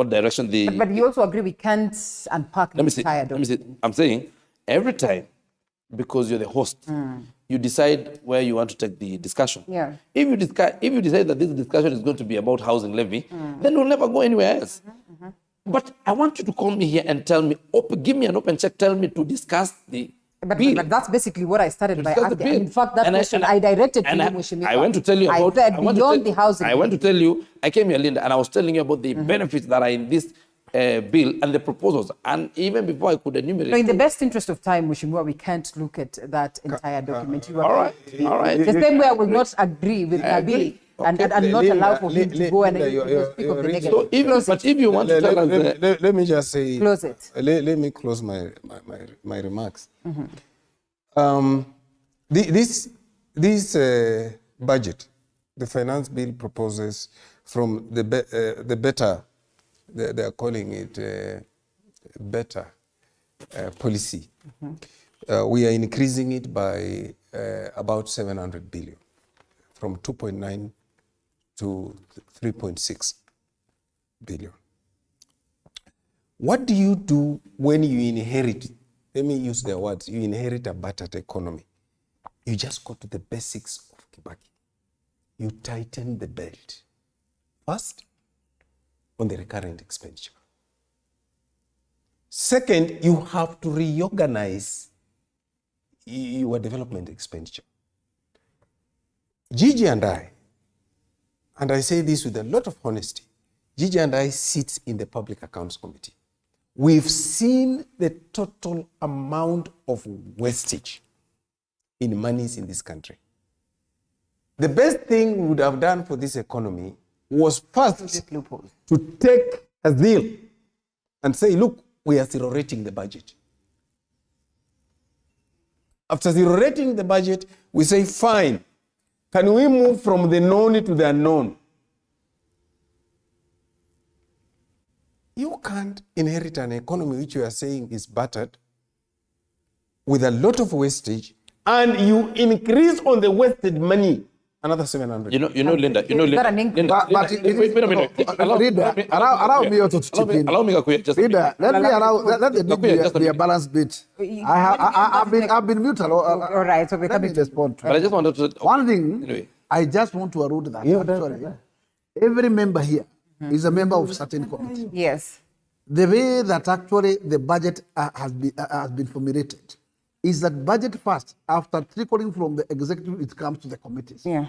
direction the... But you also agree we can't unpack the entire document. I'm saying, every time, because you're the host, you decide where you want to take the discussion. Yeah. If you decide that this discussion is going to be about housing levy, then we'll never go anywhere else. But I want you to call me here and tell me, give me an open check, tell me to discuss the bill. But that's basically what I started by Discuss the asking. bill. In fact, that question I directed to you, Mheshimiwa. I went to tell you about... I said beyond the housing. I went to tell you, I came here, Linda, and I was telling you about the benefits that are in this bill and the proposals. And even before I could enumerate... No, in the best interest of time, Mheshimiwa, we can't look at that entire document. You are all right. The same way I will not agree with Nabil and not allow for him to go and speak of the negative. So if you want to tell us... Let me just say... Close it. Let me close my remarks. This budget, the finance bill proposes from the better, they are calling it better policy. We are increasing it by about 700 billion, from 2.9 to 3.6 billion. What do you do when you inherit? Let me use the words. You inherit a battered economy. You just go to the basics of Kibaki. You tighten the belt. First, on the recurrent expenditure. Second, you have to reorganize your development expenditure. Gigi and I say this with a lot of honesty, Gigi and I sit in the Public Accounts Committee. We've seen the total amount of wastage in monies in this country. The best thing we would have done for this economy was first to take a deal and say, look, we are zero rating the budget. After zero rating the budget, we say, fine, can we move from the known to the unknown? You can't inherit an economy which you are saying is battered with a lot of wastage, and you increase on the wasted money another 700. You know, Linda. Wait a minute. Allow me to chip in. Allow me, just Linda, let the debate be a balanced bit. I've been mute. All right, so let me respond to. But I just wanted to. One thing, anyway. I just want to allude that. Sorry, every member here is a member of certain committee. Yes. The way that actually the budget has been formulated is that budget first, after trickling from the executive, it comes to the committees. Yeah.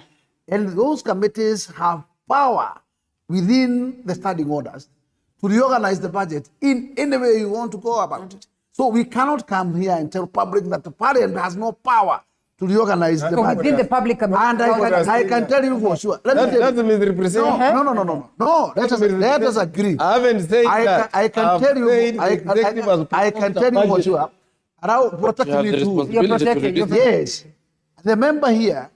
And those committees have power within the standing orders to reorganize the budget in any way you want to go about it. So we cannot come here and tell public that the parliament has no power to reorganize the budget. Within the public committee. And I can tell you for sure. That's a misrepresentation. No. Let us agree. I haven't said that. I can tell you for sure. Yes. The member here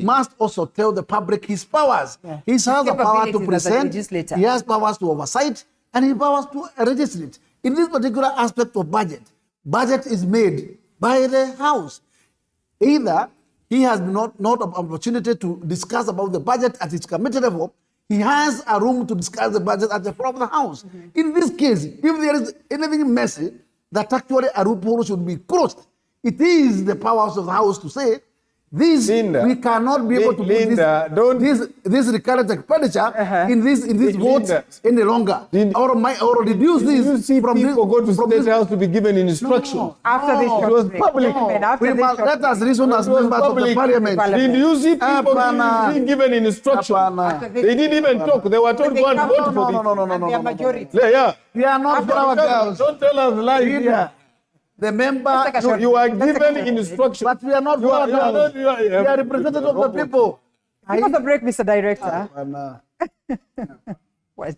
must also tell the public his powers. Yeah. He has the power to present, he has powers to oversight, and he has powers to register it. In this particular aspect of budget is made by the House. Either he has not an opportunity to discuss about the budget at its committee level, he has a room to discuss the budget at the floor of the House. In this case, if there is anything messy, that actually a loophole should be closed. It is the powers of the House to say, this Linda, we cannot be able to Linda, put this recurrent expenditure in this vote any longer, or reduce this. You see from people go to State House to be given instructions. No. After this it was public. Let us reason as members of the parliament. Did you see people being given instructions? They didn't even talk. They were told go and vote for this. No. Majority. Yeah. We are not flower girls. Don't tell us lies here. The member, you are given instructions. But we are not flower girls. We are representatives of the people. Give us a break, Mr. Director. What?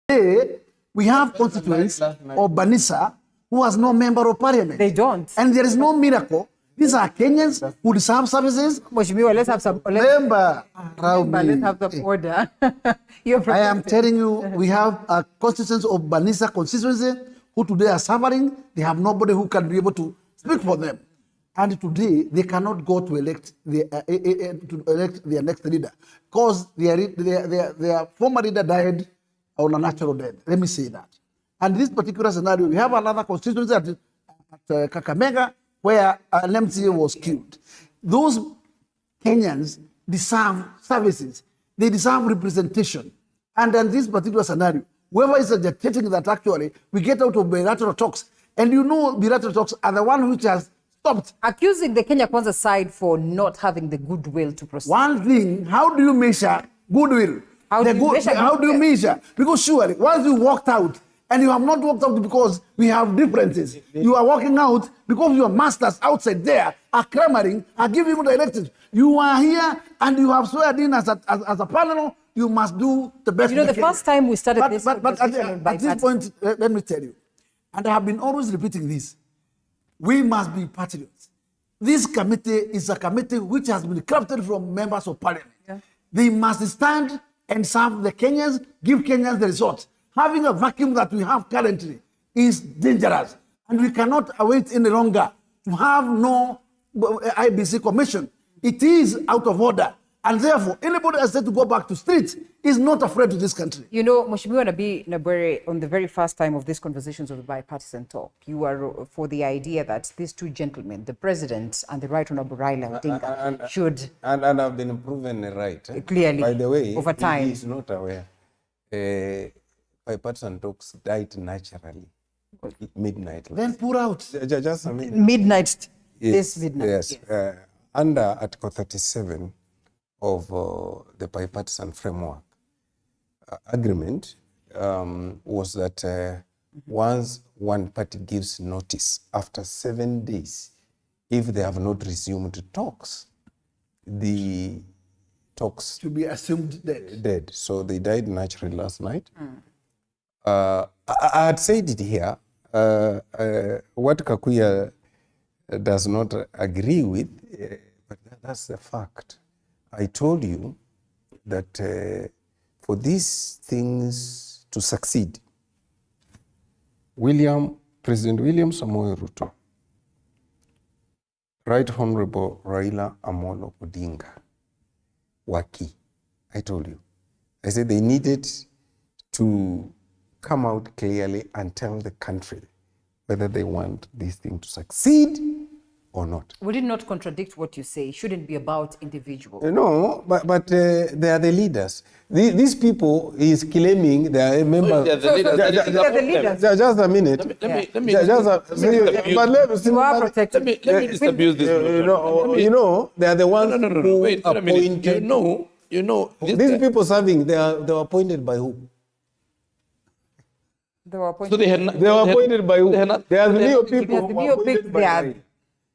Today, we have constituents of Banisa who has no member of parliament. They don't. And there is no miracle. These are Kenyans who deserve services. Mheshimiwa, let's have some. Let's have some order. I am telling you, we have a constituents of Banisa constituency who today are suffering. They have nobody who can be able to speak for them. And today, they cannot go to elect their next leader because their former leader died on a natural death. Let me say that. And this particular scenario, we have another constituency at Kakamega where an MCA was killed. Those Kenyans deserve services. They deserve representation. And in this particular scenario, whoever is agitating that actually we get out of bilateral talks. And you know bilateral talks are the one which has stopped. Accusing the Kenya Kwanza side for not having the goodwill to proceed. One thing, how do you measure goodwill? How do you measure? Because surely, once you walked out, and you have not walked out because we have differences. You are walking out because your masters outside there are clamoring, are giving you directives. You are here and you have sworn in as a panel, you must do the best. You know, the first time we started this But at this point, let me tell you, and I have been always repeating this, we must be patriots. This committee is a committee which has been crafted from members of parliament. Yeah. They must stand and serve the Kenyans, give Kenyans the result. Having a vacuum that we have currently is dangerous. And we cannot await any longer to have no IBC commission. It is out of order. And therefore, anybody that said to go back to streets is not afraid of this country. You know, Mheshimiwa Nabii Nabwere, on the very first time of these conversations of the bipartisan talk, you are for the idea that these two gentlemen, the president and the Right Honorable Raila Odinga, should... And I've been proven right. Clearly, by the way, over time. He is not aware. Bipartisan talks died naturally. Midnight. Then pour out. Just a minute. Midnight. Yes, this midnight. Yes. Under Article 37 of the bipartisan framework agreement was that once one party gives notice after 7 days, if they have not resumed talks, the talks to be assumed dead. So they died naturally last night. I had said it here. What Kakuya does not agree with, but that's the fact. I told you that for these things to succeed, President William Samoei Ruto, Right Honorable Raila Amolo Odinga were key. I told you. I said they needed to come out clearly and tell the country whether they want this thing to succeed or not. Would it not contradict what you say? It shouldn't be about individuals. No, but they are the leaders. These people is claiming they are members. They are the leaders. Just a minute. Let me disabuse this. You know, they are the ones who wait, appointed. You know. These people serving, they were appointed by who? They were appointed. So they were appointed by who? They are the Neo people.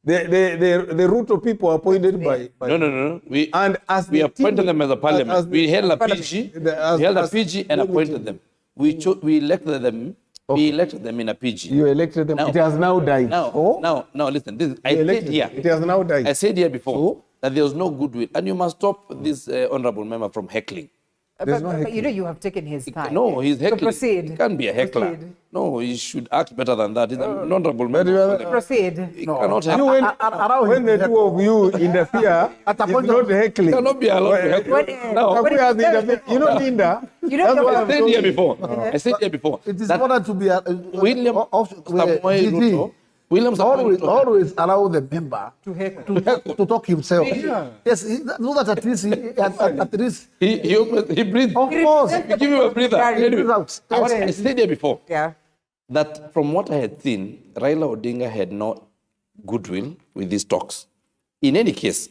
The Ruto people are appointed by. No. We appointed them as a parliament. We held a PG. And appointed them. We elected them. We elected them in a PG. You elected them. It has now died. Now, listen. I said here. It has now died. I said here before that there was no goodwill, and you must stop this honourable member from heckling. But you know, you have taken his time. No, he's heckling. So proceed. He can't be a heckler. Proceed. No, he should act better than that. He's an honorable member. Proceed. He cannot heckle. When the two of you interfere, it's not heckling. He cannot be allowed to heckle. You know, Linda. I said here before. It is important to be William Samoei Ruto. Always allow the member to talk himself. Yes, so that at least he breathes. Of course. You give him a breather. I said here before that from what I had seen, Raila Odinga had no goodwill with these talks. In any case,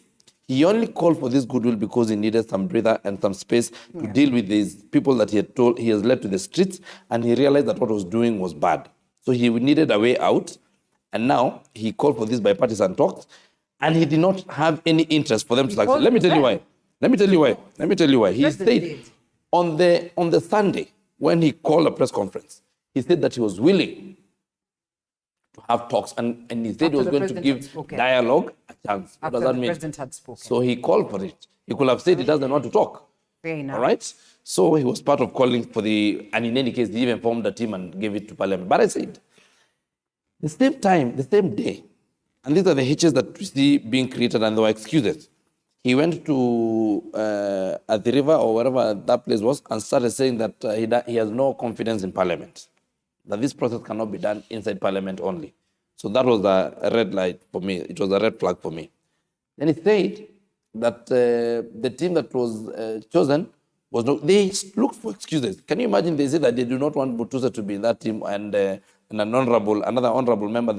he only called for this goodwill because he needed some breather and some space to deal with these people that he has led to the streets, and he realized that what he was doing was bad. So he needed a way out. And now he called for these bipartisan talks, and he did not have any interest for them to succeed. Let me tell you why. He said on the Sunday when he called a press conference, he said that he was willing to have talks, and he said he was going to give dialogue a chance. What does that mean? President had spoken. So he called for it. He could have said he doesn't want to talk. Fair enough. All right? So he was part of calling for and in any case, he even formed a team and gave it to Parliament. But I said, the same time, the same day, and these are the hitches that we see being created, and there were excuses. He went to at the river or wherever that place was and started saying that he has no confidence in Parliament, that this process cannot be done inside Parliament only. So that was a red light for me. It was a red flag for me. Then he said that the team that was chosen was not, they looked for excuses. Can you imagine? They said that they do not want Butusa to be in that team and another honorable member,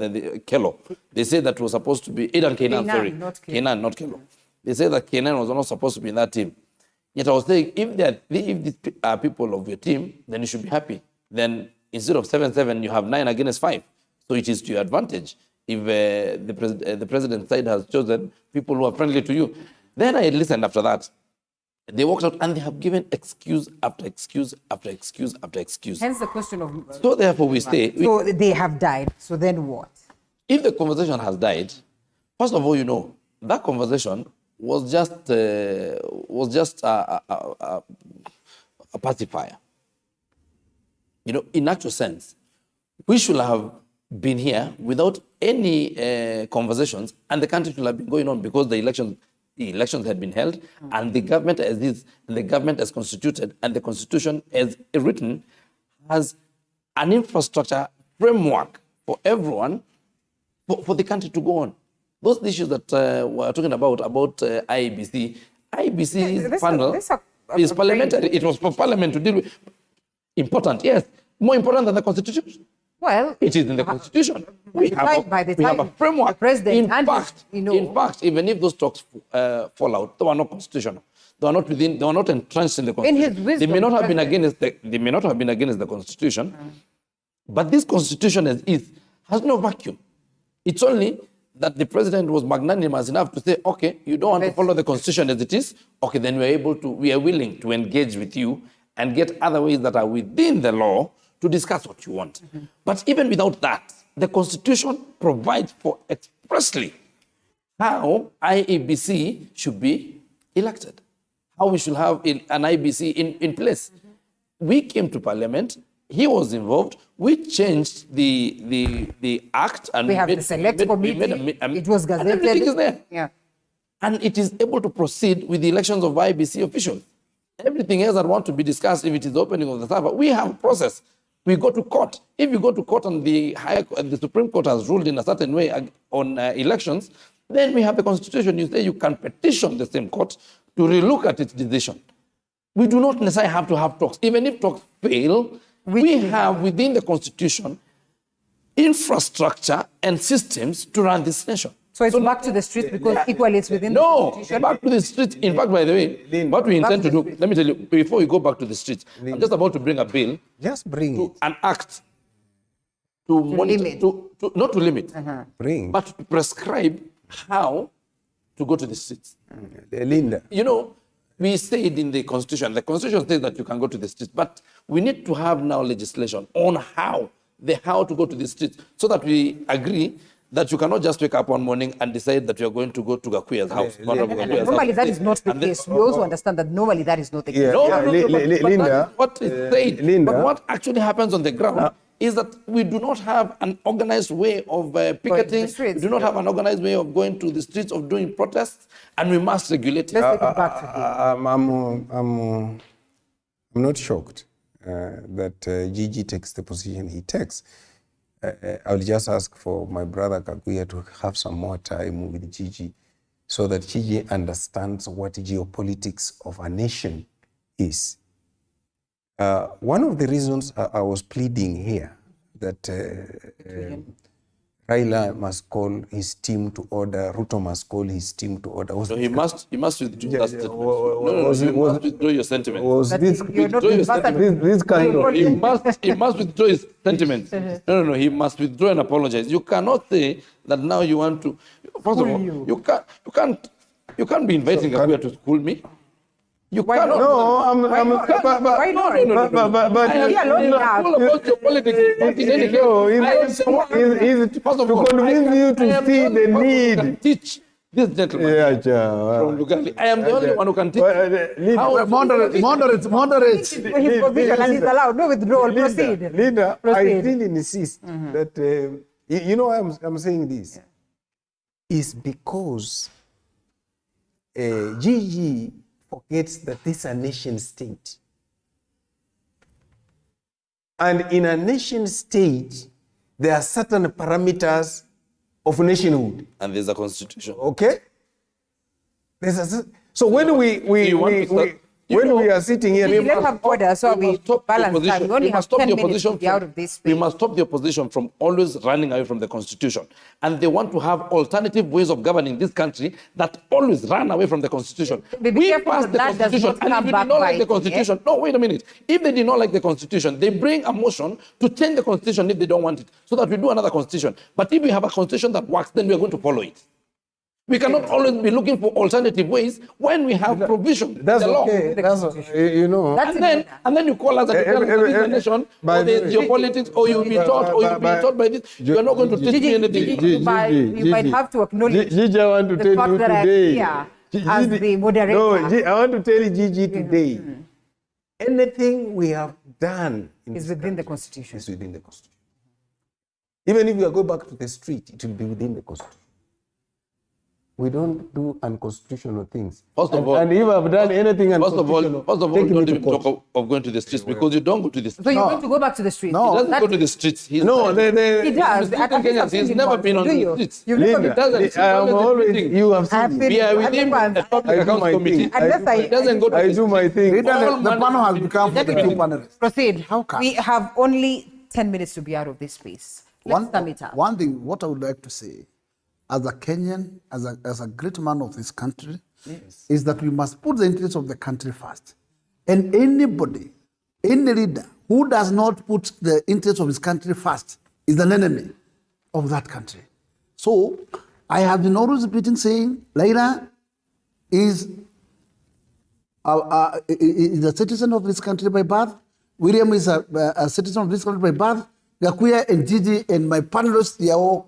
Kelo. They said that was supposed to be Aidan Kenan, sorry. Kenan, not Kelo. They said that Kenan was not supposed to be in that team. Yet I was saying, if these are people of your team, then you should be happy. Then instead of 7-7, you have 9 against 5. So it is to your advantage if the president's side has chosen people who are friendly to you. Then I listened after that. They walked out and they have given excuse after excuse after excuse after excuse. Hence the question of... So therefore we stay... So they have died. So then what? If the conversation has died, first of all, you know, that conversation was just a pacifier. You know, in actual sense, we should have been here without any conversations, and the country should have been going on because the elections had been held, and the government as is, and the government as constituted, and the constitution as written has an infrastructure framework for everyone, for the country to go on. Those issues that we're talking about IEBC panel is parliamentary. It was for Parliament to deal with. Important, yes. More important than the Constitution. Well, it is in the Constitution. We have a framework. In fact, even if those talks fall out, they were not constitutional. They were not entrenched in the Constitution. In his wisdom, they may not have been against the Constitution, but this Constitution as is has no vacuum. It's only that the president was magnanimous enough to say, okay, you don't want to follow the Constitution as it is, okay, then we are willing to engage with you and get other ways that are within the law to discuss what you want. But even without that, the Constitution provides for expressly how IEBC should be elected, how we should have an IEBC in place. We came to Parliament, he was involved, we changed the act, and we have the select committee, it was gazetted. And everything is there. Yeah. And it is able to proceed with the elections of IEBC officials. Everything else that want to be discussed, if it is opening of the server, we have a process. We go to court. If you go to court and the Supreme Court has ruled in a certain way on elections, then we have the Constitution. You say you can petition the same court to relook at its decision. We do not necessarily have to have talks. Even if talks fail, we have within the Constitution infrastructure and systems to run this nation. So it's back to the streets because equally it's within the Constitution? No, back to the streets. In fact, by the way, what we intend to do, let me tell you, before we go back to the streets, I'm just about to bring a bill. Just bring it. An act to monitor, not to limit, but to prescribe how to go to the streets. Linda. You know, we said in the Constitution says that you can go to the streets, but we need to have now legislation on how to go to the streets so that we agree that you cannot just wake up one morning and decide that you are going to go to Gakuya's house. Normally that is not the case. We also understand that normally that is not the case. Linda, what is said, but what actually happens on the ground is that we do not have an organized way of picketing. We do not have an organized way of going to the streets, of doing protests, and we must regulate it. Let's take it back to I'm not shocked that Gigi takes the position he takes. I'll just ask for my brother Kaguya to have some more time with Gigi so that Gigi understands what geopolitics of a nation is. One of the reasons I was pleading here that Raila must call his team to order, Ruto must call his team to order. So he must withdraw that statement. You must withdraw your sentiment. This kind of... He must withdraw his sentiment. No, he must withdraw and apologize. You cannot say that now you want to... First of all, you can't be inviting Gakuya to school me. You Why cannot. not? No, Why not? Why not? But I am alone enough. all about your politics. Not in any case. First of all, convince you to see the need. Teach this gentleman from Lugali. I am the only one who can teach. Moderate. His position and he's allowed. No withdrawal. Proceed. Leader, I Proceed. still insist that, you know why I'm saying this? Is because Gigi forgets that this is a nation state. And in a nation state, there are certain parameters of nationhood. And there's a constitution. Okay? So when we are sitting here, Let's have order so we balance time. We only have 10 minutes to be out of this space. We must stop the opposition from always running away from the constitution. And they want to have alternative ways of governing this country that always run away from the constitution. We passed the constitution, and if you did not like the constitution, no, wait a minute. If they did not like the constitution, they bring a motion to change the constitution if they don't want it, so that we do another constitution. But if we have a constitution that works, then we are going to follow it. We cannot always be looking for alternative ways when we have provision. That's the law. okay. That's, you know. And then you call us a nation, or there's geopolitics, or you'll be taught, or you'll be taught by this. You are not going to teach me anything. You might have to acknowledge Gigi, I want to the tell fact you that today. I'm here as the moderator. No, I want to tell you, Gigi, today. Anything we have done is within the Constitution. Is within the Constitution. Even if we go back to the street, it will be within the Constitution. We don't do unconstitutional things. First of all, and if I've done anything unconstitutional, first of all, don't even talk of going to the streets, because you don't go to the streets. So you're going to go back to the streets? No, he doesn't go to the streets. He does. He's never been on the streets. You've never been. You have seen we are within the public accounts committee. He doesn't go to I do my thing. The panel has become the two panelists. Proceed. How come? We have only 10 minutes to be out of this space. Let's sum it up. One thing, what I would like to say, as a Kenyan, as a great man of this country, is that we must put the interests of the country first. And anybody, any leader who does not put the interests of his country first is an enemy of that country. So I have been always repeating saying, Laila is a citizen of this country by birth. William is a citizen of this country by birth. Gakuya and Gigi and my panelists, they are all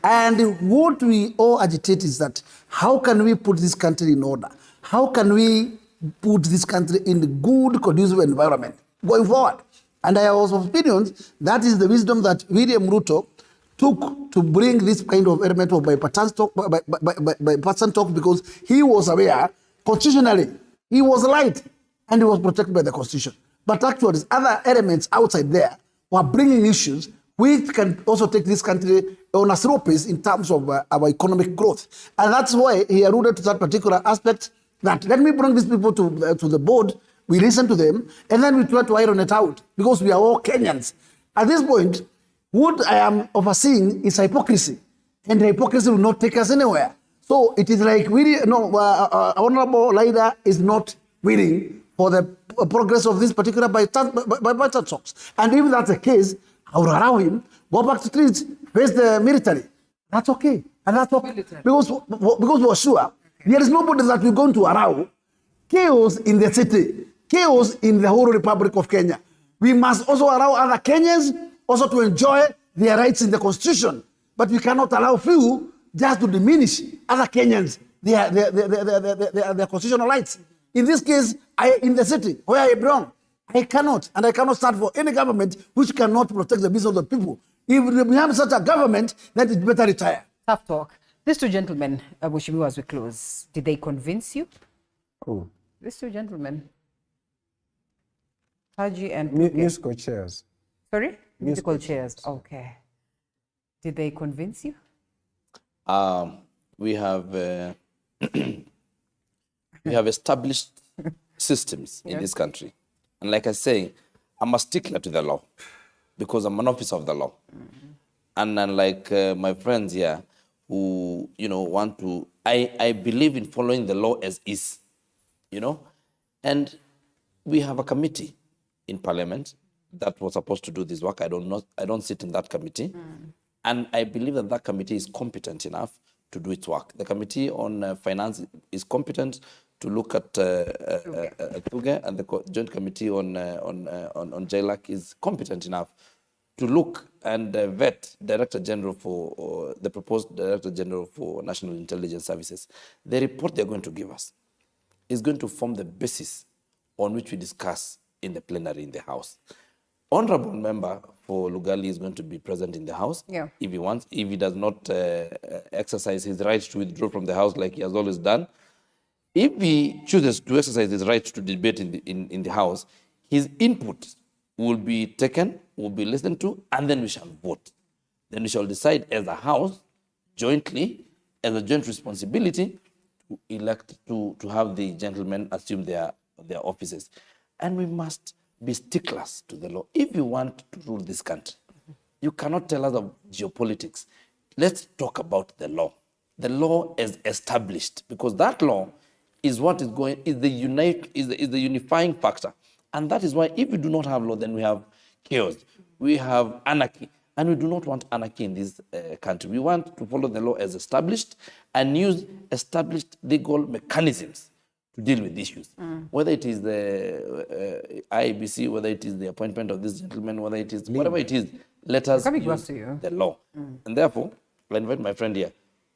and what we all agitate is that how can we put this country in order? How can we put this country in a good, conducive environment going forward? And I was of opinions that is the wisdom that William Ruto took to bring this kind of element of bipartisan talk, because he was aware constitutionally he was light and he was protected by the constitution. But actually, other elements outside there were bringing issues which can also take this country on a slow pace in terms of our economic growth. And that's why he alluded to that particular aspect, that let me bring these people to the board, we listen to them, and then we try to iron it out, because we are all Kenyans. At this point, what I am overseeing is hypocrisy, and the hypocrisy will not take us anywhere. So it is like, Honorable Laida is not willing for the progress of this particular bipartisan talks. And if that's the case, I would allow him, go back to streets, face the military. That's okay. And that's okay. Because we're sure there is nobody that we're going to allow chaos in the city, chaos in the whole Republic of Kenya. We must also allow other Kenyans also to enjoy their rights in the Constitution. But we cannot allow few just to diminish other Kenyans, their constitutional rights. In this case, in the city where I belong, I cannot stand for any government which cannot protect the business of the people. If we have such a government, then it's better retire. Tough talk. These two gentlemen, Bushimiwa, as we close, did they convince you? Oh. These two gentlemen, Haji and musical chairs. Sorry? Musical chairs. Okay. Did they convince you? We have we have established systems in this country. And like I say, I'm a stickler to the law because I'm an officer of the law. And unlike my friends here who, want to, I believe in following the law as is, And we have a committee in Parliament that was supposed to do this work. I don't sit in that committee. And I believe that that committee is competent enough to do its work. The Committee on Finance is competent to look at Thuge, and the Joint Committee on JLAC is competent enough to look and vet Director General for the proposed Director General for National Intelligence Services. The report they're going to give us is going to form the basis on which we discuss in the plenary in the House. Honorable member for Lugali is going to be present in the House if he wants. If he does not exercise his right to withdraw from the House like he has always done, if he chooses to exercise his right to debate in the House, his input will be taken, will be listened to, and then we shall vote. Then we shall decide as a House, jointly, as a joint responsibility, to elect, to have the gentlemen assume their offices. And we must be sticklers to the law. If you want to rule this country, you cannot tell us of geopolitics. Let's talk about the law. The law is established, because that law is what is going, is the unifying factor. And that is why if we do not have law, then we have chaos. We have anarchy. And we do not want anarchy in this country. We want to follow the law as established and use established legal mechanisms to deal with issues. Whether it is the IEBC, whether it is the appointment of this gentleman, whether it is whatever it is, let us use the law. And therefore, I invite my friend here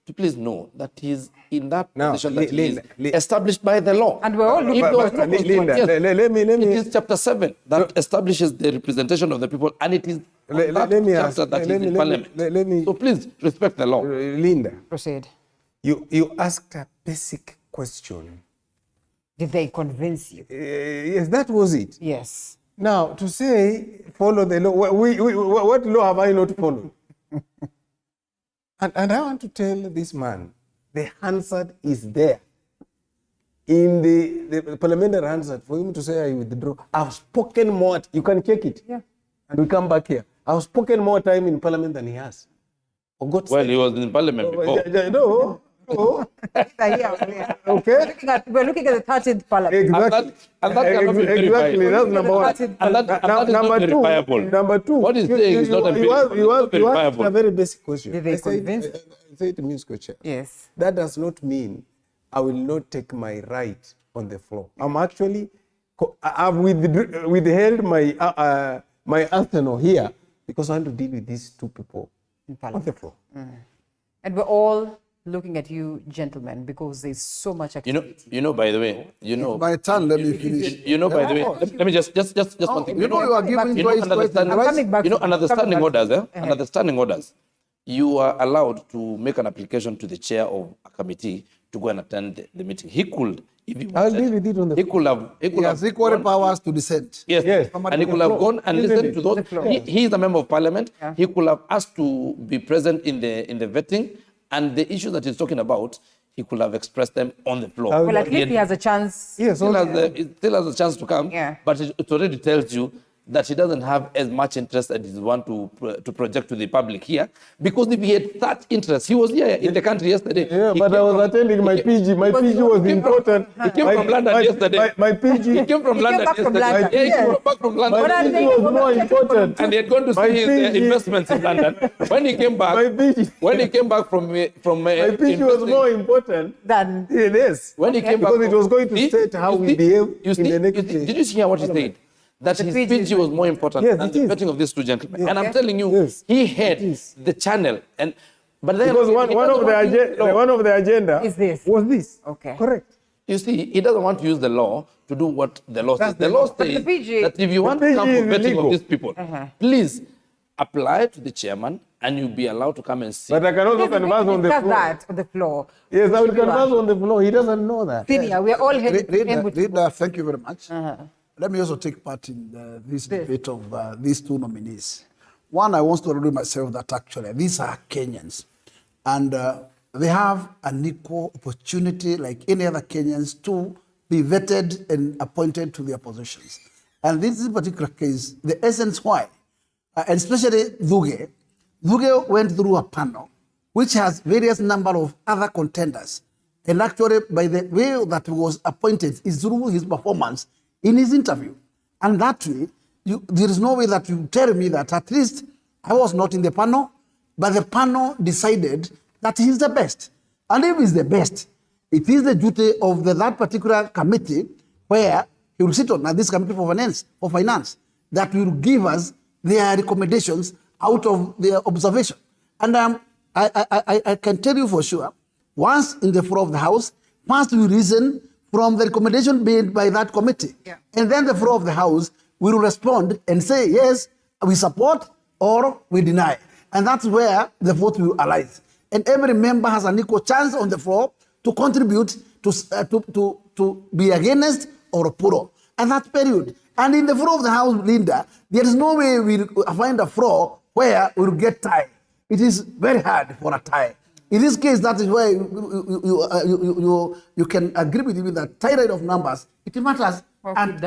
to please know that he is in that position that he is established by the law. And we're all looking It is chapter 7 that establishes the representation of the people, and it is chapter that is in Parliament. So please respect the law. Linda, proceed. You asked a basic question. Did they convince you? Yes, that was it. Yes. Now, to say follow the law, what law have I not followed? And I want to tell this man, the Hansard is there. In the parliamentary Hansard, for him to say I withdraw, I've spoken more, you can check it. Yeah. And we come back here. I've spoken more time in parliament than he has. Well, he was in parliament before. No. Okay. We're looking at the 13th parliament. Exactly. And that cannot be verified. Exactly. That's number one. And that is not verifiable. Number two. What he's saying is not verifiable. You asked a very basic question. Did they convince? Say it, Mr. Chair. Yes. That does not mean I will not take my right on the floor. I'm actually, I've withheld my my answer here because I want to deal with these two people on the floor. And we're all looking at you, gentlemen, because there's so much activity. You know, by the way, by the time, let me finish. By the way, let me just one thing. You are giving under standing orders, under standing orders, you are allowed to make an application to the chair of a committee to go and attend the meeting. He could, if he I'll deal with it on the floor. He has equal powers to dissent. Yes. And he could have gone and listened to those. He is a member of parliament. Yeah. He could have asked to be present in the vetting, and the issue that he's talking about, he could have expressed them on the floor. Well, at least he has a chance. Yes, he still has a chance to come. Yeah. But it already tells you that he doesn't have as much interest as he wants to project to the public here. Because if he had that interest, he was here in the country yesterday. Yeah, but I was attending my PG. My PG was important. He came from London yesterday. My PG. He came from London yesterday. Yeah, he came back from London. My PG was more important. And he had gone to see his investments in London. When he came back, from my PG was more important than it is. When he came back, because it was going to state how we behave in the next day. Did you hear what he said? That his PG was more important than the vetting of these two gentlemen. Yes. And I'm telling you, he had the channel. But then because one of the agenda is this. Was this. Okay. Correct. You see, he doesn't want to use the law to do what the law says. The law says that if you want to come for vetting of these people, please apply to the chairman and you'll be allowed to come and see. But I can also converse on the floor. That on the floor. Yes, I will converse on the floor. He doesn't know that. Senior, we are all headed Rita, thank you very much. Let me also take part in this debate of these two nominees. One, I want to remind myself that actually these are Kenyans. And they have an equal opportunity, like any other Kenyans, to be vetted and appointed to their positions. And this is a particular case, the essence why, and especially Thuge went through a panel which has various number of other contenders. And actually, by the way that he was appointed is through his performance in his interview. And that way, there is no way that you tell me that at least I was not in the panel, but the panel decided that he's the best. And if he's the best, It is the duty of that particular committee where he will sit on, now this committee for finance, that will give us their recommendations out of their observation. And I can tell you for sure, once in the floor of the House, first we reason from the recommendation made by that committee. Yeah. And then the floor of the House will respond and say, yes, we support or we deny. And that's where the vote will arise. And every member has an equal chance on the floor to contribute to be against or pro. And that period. And in the floor of the House, Linda, there is no way we find a floor where we will get tie. It is very hard for a tie. In this case, that is why you can agree with me that tie rate of numbers, it matters. And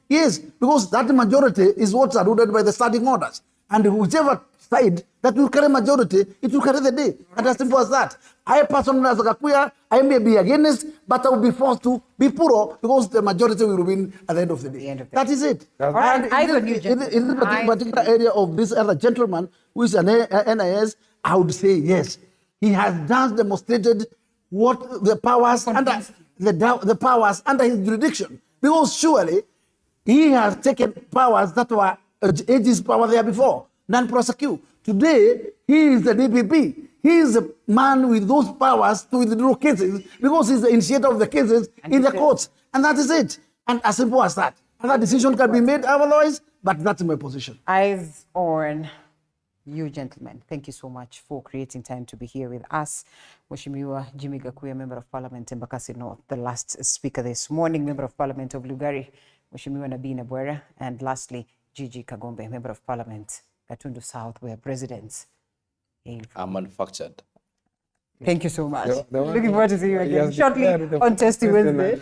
yes, because that majority is what's ruled by the standing orders. And whichever side that will carry majority, it will carry the day. And as simple as that. I personally, as a Gakuya, I may be against, but I will be forced to be puro because the majority will win at the end of the day. That is it. And in this particular area of this other gentleman, who is an NIS, I would say yes. He has just demonstrated what the powers under the powers under his jurisdiction. Because surely he has taken powers that were ages power there before, non-prosecute. Today, he is the DPP. He is the man with those powers to withdraw cases because he's the initiator of the cases in the courts. And that is it. And as simple as that. And that decision can be made otherwise, but that's my position. Eyes on you, gentlemen. Thank you so much for creating time to be here with us. Mheshimiwa Jimmy Gakuya, Member of Parliament, Embakasi North, the last speaker this morning, Member of Parliament of Lugari, Mheshimiwa Nabina Bwera, and lastly, Gigi Kagombe, Member of Parliament, Gatundu South, where presidents are manufactured. Thank you so much. Looking forward to seeing you again shortly on Testy Wednesday.